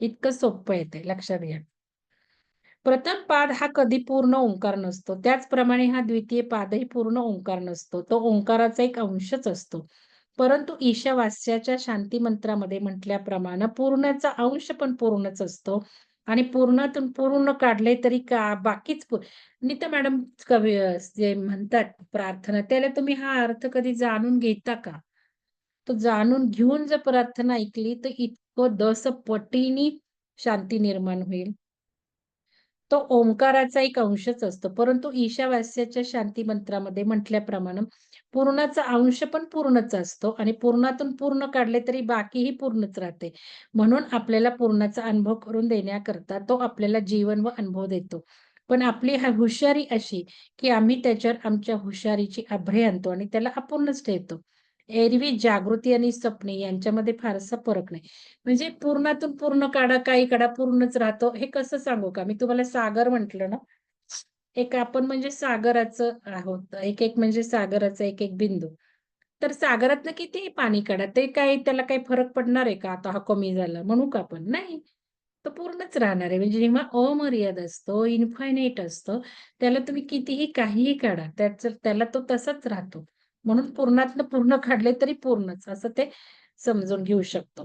इतकं सोपं आहे ते लक्षात घ्या. प्रथम पाद हा कधी पूर्ण ओंकार नसतो. त्याचप्रमाणे हा द्वितीय पादही पूर्ण ओंकार नसतो. तो ओंकाराचा एक अंशच असतो. परंतु ईशावास्याच्या शांती मंत्रामध्ये म्हटल्याप्रमाणे पूर्णाचा अंश पण पूर्णच असतो आणि पूर्णातून पूर्ण काढले तरी का बाकीच नीता मॅडम कवी जे म्हणतात प्रार्थना त्याला तुम्ही हा अर्थ कधी जाणून घेता का? तो जाणून घेऊन जर प्रार्थना ऐकली तर इतकं 10 पटीने शांती निर्माण होईल. तो ओंकाराचा एक अंशच असतो. परंतु ईशावास्याच्या शांती मंत्रामध्ये म्हटल्याप्रमाणे पूर्णाचा अंश पण पूर्णच असतो आणि पूर्णातून पूर्ण काढले तरी बाकीही पूर्णच राहते. म्हणून आपल्याला पूर्णाचा अनुभव करून देण्याकरता तो आपल्याला जीवन व अनुभव देतो. पण आपली हुशारी अशी, की आम्ही त्याच्यावर आमच्या हुशारीची आभ्रे आणतो आणि त्याला अपूर्णच ठेवतो. एरवी जागृती आणि स्वप्ने यांच्यामध्ये फारसा फरक नाही. म्हणजे पूर्णातून पूर्ण काढा, काही काढा, पूर्णच राहतो. हे कसं सांगू का? मी तुम्हाला सागर म्हटलं ना, एक आपण म्हणजे सागराचं आहोत. एक-एक म्हणजे सागराचा एक-एक बिंदू. तर सागरातनं कितीही पाणी काढा, ते काही त्याला काही फरक पडणार आहे का? आता हा कमी झाला म्हणू का आपण? नाही. तो पूर्णच राहणार आहे. म्हणजे जेव्हा अमर्याद असतो, इन्फायनाईट असतो, त्याला तुम्ही कितीही काहीही काढा, त्याला तो तसाच राहतो. म्हणून पूर्णातनं पूर्ण काढले तरी पूर्णच असं ते समजून घेऊ शकतो.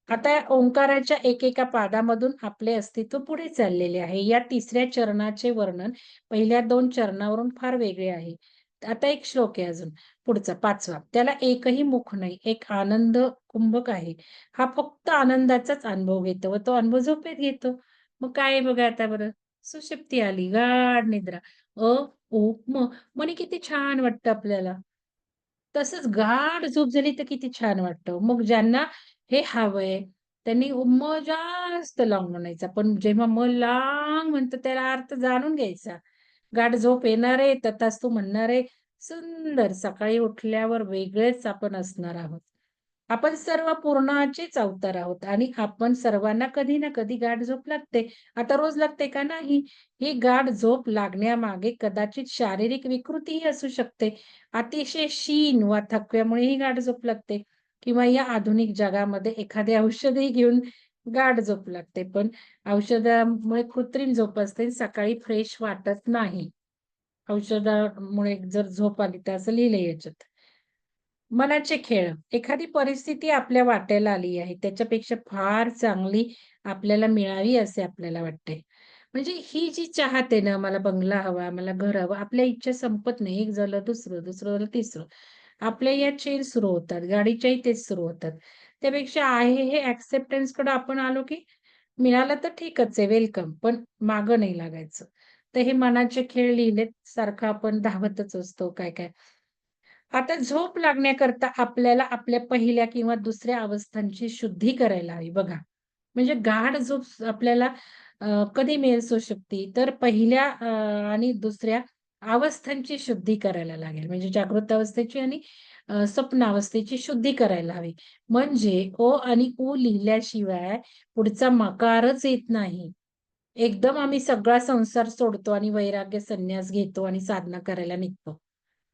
आता या ओंकाराच्या एकेका पादामधून आपले अस्तित्व पुढे चाललेले आहे. या तिसऱ्या चरणाचे वर्णन पहिल्या 2 चरणावरून फार वेगळे आहे. आता एक श्लोक आहे अजून पुढचा 5वा. त्याला एकही मुख नाही. एक आनंद कुंभक आहे. हा फक्त आनंदाचाच अनुभव घेतो व तो अनुभव झोपेत घेतो. मग काय आहे बघा आता बरं, सुषुप्ती आली, गाढ निद्रा. अ, उ, म. म्हणे किती छान वाटतं आपल्याला. तसंच गाढ झोप झाली तर किती छान वाटतं. मग ज्यांना हे हवंय, त्यांनी म जास्त लाँग म्हणायचा. पण जेव्हा म लांग म्हणतो त्याला अर्थ जाणून घ्यायचा. गाढ झोप येणार आहे, तथास्तु म्हणणार आहे. सुंदर सकाळी उठल्यावर वेगळेच आपण असणार आहोत. आपण सर्व पूर्णाचेच अवतार आहोत आणि आपण सर्वांना कधी ना कधी गाढ झोप लागते. आता रोज लागते का? नाही. ही गाढ झोप लागण्यामागे कदाचित शारीरिक विकृतीही असू शकते. अतिशय शीण वा थकव्यामुळे ही गाढ झोप लागते किंवा या आधुनिक जगामध्ये एखादे औषधही घेऊन गाढ झोप लागते. पण औषधामुळे कृत्रिम झोप असते. सकाळी फ्रेश वाटत नाही. औषधामुळे जर झोप आली तर असं लिहिलंय याच्यात. मनाचे खेळ. एखादी परिस्थिती आपल्या वाट्याला आली आहे, त्याच्यापेक्षा फार चांगली आपल्याला मिळावी असे आपल्याला वाटते. म्हणजे ही जी चाहत आहे ना, मला बंगला हवा, मला घर हवं, आपल्या इच्छा संपत नाही. एक झालं दुसरं, दुसरं झालं तिसरं. आपल्या या चेन सुरू होतात, गाडीच्याही तेच सुरू होतात. त्यापेक्षा आहे हे एक्सेप्टन्सकडे आपण आलो, की मिळालं तर ठीकच आहे, वेलकम. पण मागं नाही लागायचं. तर हे मनाचे खेळ लिहिलेत. सारखं आपण धावतच असतो काय-काय. आता झोप लागण्याकरता आपल्याला आपल्या पहिल्या किंवा दुसऱ्या अवस्थांची शुद्धी करायला हवी बघा. म्हणजे गाढ झोप आपल्याला कधी मिळेल सुषुप्ती तर पहिल्या आणि दुसऱ्या अवस्थांची शुद्धी करायला लागेल. म्हणजे जागृत अवस्थेची आणि स्वप्न अवस्थेची शुद्धी करायला हवी. म्हणजे अ आणि उ लिहिल्याशिवाय पुढचा मकारच येत नाही. एकदम आम्ही सगळा संसार सोडतो आणि वैराग्य संन्यास घेतो आणि साधना करायला निघतो.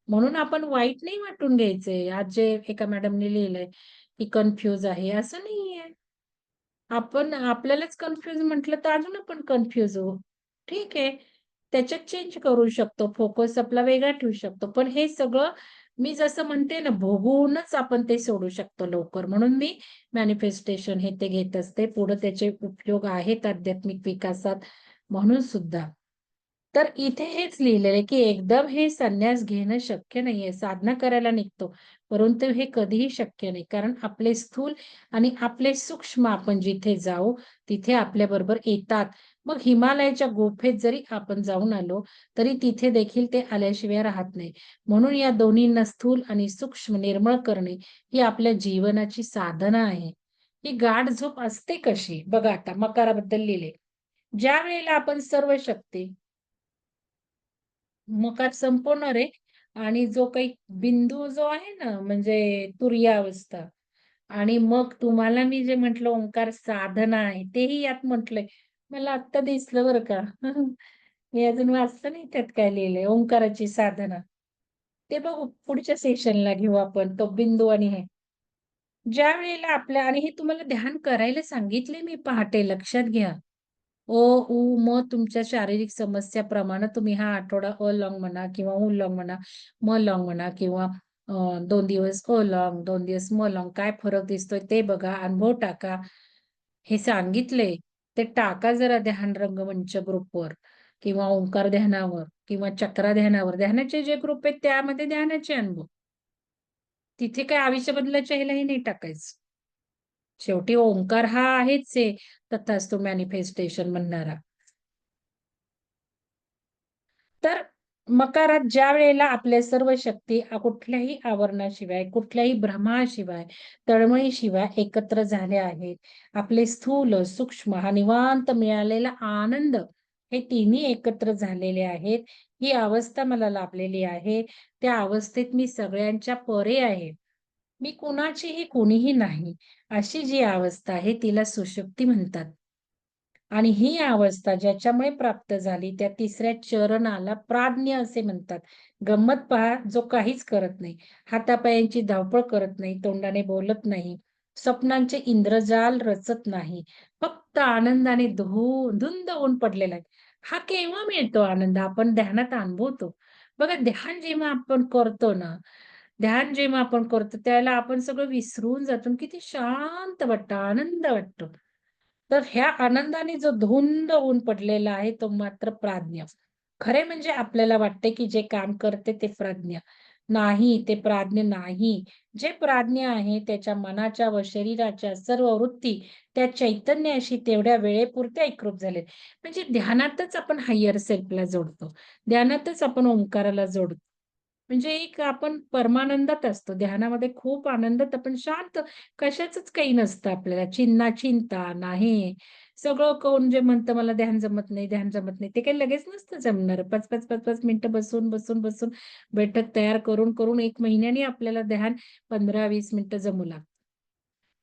म्हणून आपण वाईट नाही वाटून घ्यायचंय. आज जे एका मॅडमने लिहिलंय, की कन्फ्यूज आहे, असं नाहीये. आपण आपल्यालाच कन्फ्यूज म्हटलं तर अजून आपण कन्फ्यूज होऊ. ठीक आहे. त्याच्यात चेंज करू शकतो. फोकस आपला वेगळा ठेवू शकतो. पण हे सगळं मी जसं म्हणते ना, भोगूनच आपण ते सोडू शकतो लवकर. म्हणून मी मॅनिफेस्टेशन हे ते घेत असते. पुढे त्याचे उपयोग आहेत आध्यात्मिक विकासात म्हणून सुद्धा. तर इथे हेच लिहिलेलं आहे, की एकदम हे संन्यास घेणं शक्य नाहीये. साधना करायला निघतो, परंतु हे कधीही शक्य नाही. कारण आपले स्थूल आणि आपले सूक्ष्म आपण जिथे जाऊ, तिथे आपल्याबरोबर येतात. मग हिमालयाच्या गुफेत जरी आपण जाऊन आलो, तरी तिथे देखील ते आल्याशिवाय राहत नाही. म्हणून या दोन्हींना स्थूल आणि सूक्ष्म निर्मळ करणे ही आपल्या जीवनाची साधना आहे. ही गाढ झोप असते कशी? बघा आता मकाराबद्दल लिहिले. ज्यावेळेला आपण सर्व शक्ती मकार संपवणार आहे आणि जो काही बिंदू जो आहे ना, म्हणजे तुरीय अवस्था आणि मग तुम्हाला मी जे म्हटलं ओंकार साधना आहे, तेही यात म्हटलंय. मला आत्ता दिसलं बरं का. मी अजून वाचलं नाही त्यात काय लिहिलंय, ओंकाराची साधना. ते बघू पुढच्या सेशनला घेऊ आपण तो बिंदू आणि हे. ज्यावेळेला आपल्या आणि हे तुम्हाला ध्यान करायला सांगितले मी पहाटे लक्षात घ्या. उ, म तुमच्या शारीरिक समस्याप्रमाणे तुम्ही हा आठवडा अ लॉंग म्हणा किंवा उ लॉंग म्हणा, म लॉंग म्हणा किंवा 2 दिवस अ लॉंग, 2 दिवस म लॉंग काय फरक दिसतोय ते बघा, अनुभव टाका. हे सांगितले ते टाका जरा ध्यान रंगमंच ग्रुपवर किंवा ओंकार ध्यानावर किंवा चक्रा ध्यानावर. ध्यानाचे जे ग्रुप आहेत त्यामध्ये ध्यानाचे अनुभव. तिथे काय आयुष्य बदलायच्या ह्यालाही नाही टाकायचं. शेवटी ओंकार हा आहेच आहे तथास्तु मॅनिफेस्टेशन म्हणणारा. तर मकारात ज्या वेळेला आपल्या सर्व शक्ती कुठल्याही आवरणाशिवाय, कुठल्याही भ्रमाशिवाय, तळमळीशिवाय एकत्र झाल्या आहेत. आपले स्थूल, सूक्ष्म हा निवांत मिळालेला आनंद हे तिन्ही एकत्र झालेले आहेत. ही अवस्था मला लाभलेली आहे. त्या अवस्थेत मी सगळ्यांच्या परे आहे. मी कुणाचीही कोणीही नाही. अशी जी अवस्था आहे तिला सुषुप्ती म्हणतात. आणि ही अवस्था ज्याच्यामुळे प्राप्त झाली त्या तिसऱ्या चरणाला प्राज्ञ असे म्हणतात. गंमत पहा, जो काहीच करत नाही, हातापायांची धावपळ करत नाही, तोंडाने बोलत नाही, स्वप्नांचे इंद्रजाल रचत नाही, फक्त आनंदाने धुंद होऊन पडलेला आहे. हा केव्हा मिळतो आनंद? आपण ध्यानात अनुभवतो. बघा, ध्यान जेव्हा आपण करतो त्यावेळेला आपण सगळं विसरून जातो आणि किती शांत वाटतं, आनंद वाटतो. तर ह्या आनंदाने जो धुंद होऊन पडलेला आहे तो मात्र प्राज्ञ. खरे म्हणजे आपल्याला वाटते की जे काम करते ते प्राज्ञ. नाही, ते प्राज्ञ नाही. जे प्राज्ञ आहे त्याच्या मनाच्या व शरीराच्या सर्व वृत्ती त्या चैतन्याशी तेवढ्या वेळेपुरत्या एकरूप झाले. म्हणजे ध्यानातच आपण हायर सेल्फला जोडतो. ध्यानातच आपण ओंकाराला जोडतो. म्हणजे एक आपण परमानंदात असतो. ध्यानामध्ये खूप आनंदात आपण शांत कशाचंच काही नसतं आपल्याला. चिंता नाही. सगळं कोण जे म्हणतं मला ध्यान जमत नाही, ध्यान जमत नाही. ते काही लगेच नसतं जमणार. 5-5 मिनिटं बसून बैठक तयार करून 1 महिन्याने आपल्याला ध्यान 15-20 मिनिटं जमू लागतं.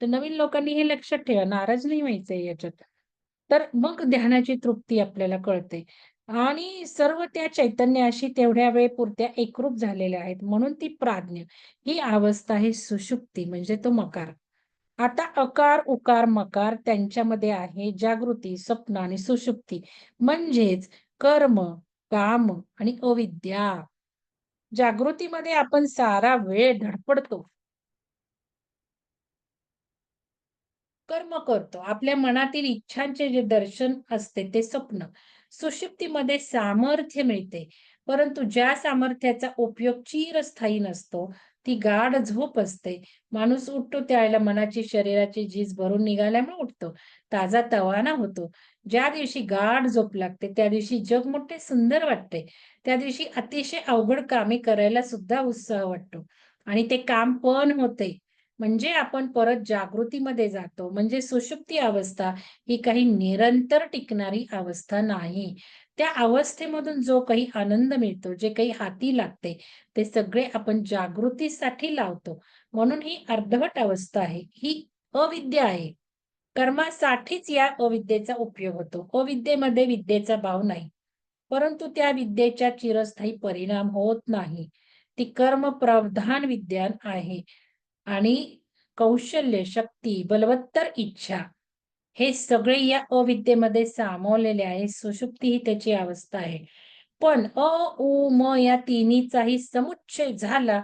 तर नवीन लोकांनी हे लक्षात ठेवा. नाराज नाही व्हायचंय याच्यात. तर मग ध्यानाची तृप्ती आपल्याला कळते. आणि सर्व त्या चैतन्याशी तेवढ्या वेळेपुरत्या एकरूप झालेल्या आहेत. म्हणून ती प्राज्ञ ही अवस्था आहे सुषुप्ती म्हणजे तो मकार. आता अकार, उकार, मकार त्यांच्यामध्ये आहे जागृती, स्वप्न आणि सुषुप्ती म्हणजेच कर्म, काम आणि अविद्या. जागृतीमध्ये आपण सारा वेळ धडपडतो. कर्म करतो. आपल्या मनातील इच्छांचे जे दर्शन असते ते स्वप्न. सुषुप्तीमध्ये सामर्थ्य मिळते. परंतु ज्या सामर्थ्याचा उपयोग चिरस्थायी नसतो, ती गाढ झोप असते. माणूस उठतो त्यावेळेला मनाची, शरीराची झीज भरून निघाल्यामुळे उठतो. ताजातवाना होतो. ज्या दिवशी गाढ झोप लागते, त्या दिवशी जग मोठे सुंदर वाटते. त्या दिवशी अतिशय अवघड कामे करायला सुद्धा उत्साह वाटतो. आणि ते काम पण होते. म्हणजे आपण परत जागृतीमध्ये जातो. म्हणजे सुषुप्ती अवस्था ही काही निरंतर टिकणारी अवस्था नाही. त्या अवस्थेमधून जो काही आनंद मिळतो, जे काही हाती लागते, ते सगळे आपण जागृतीसाठी लावतो. म्हणून ही अर्धवट अवस्था आहे. ही अविद्या आहे. कर्मासाठीच या अविद्येचा उपयोग होतो. अविद्येमध्ये विद्येचा भाव नाही. परंतु त्या विद्येच्या चिरस्थायी परिणाम होत नाही. ती कर्मप्रधान विद्या आहे. आणि कौशल्य, शक्ती, बलवत्तर इच्छा हे सगळे या अविद्येमध्ये सामावलेले आहे. सुषुप्ती ही त्याची अवस्था आहे. पण उ, म या तिन्हीचाही समुच्चय झाला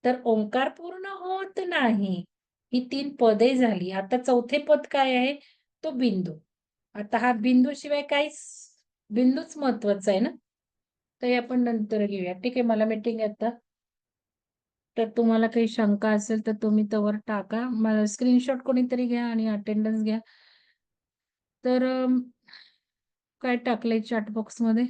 तर ओंकार पूर्ण होत नाही. ही 3 पदे झाली. आता चौथे पद काय आहे? तो बिंदू. आता हा बिंदू शिवाय काहीच बिंदूच महत्वाचा आहे ना? तर हे आपण नंतर घेऊया. ठीक आहे, मला मीटिंग आहे आता. तर तुम्हाला काही शंका असेल तर तुम्ही तोवर टाका. मला स्क्रीनशॉट कोणीतरी घ्या आणि अटेंडन्स घ्या. तर काय टाकलंय चॅट बॉक्समध्ये?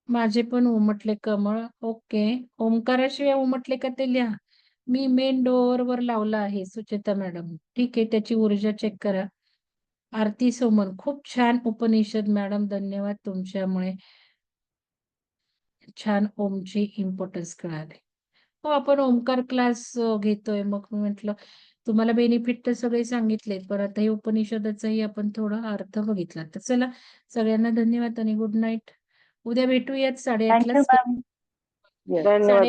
माझे पण उमटले कमळ. ओके. ओंकाराशिवाय उमटले का ते लिहा. मी मेन डोअरवर लावला आहे सुचेता मॅडम. ठीक आहे, त्याची ऊर्जा चेक करा. आरती सोमन, खूप छान उपनिषद मॅडम. धन्यवाद, तुमच्यामुळे छान ओमची इम्पॉर्टन्स कळाली. हो, आपण ओमकार क्लास घेतोय. मग म्हटलं तुम्हाला बेनिफिट तर सगळे सांगितले, पण आता हे उपनिषदाचाही आपण थोडा अर्थ बघितला. तर चला, सगळ्यांना धन्यवाद आणि गुड नाईट. उद्या भेटूयात 8:30 थँक यू लाच. मॅम. धन्यवाद.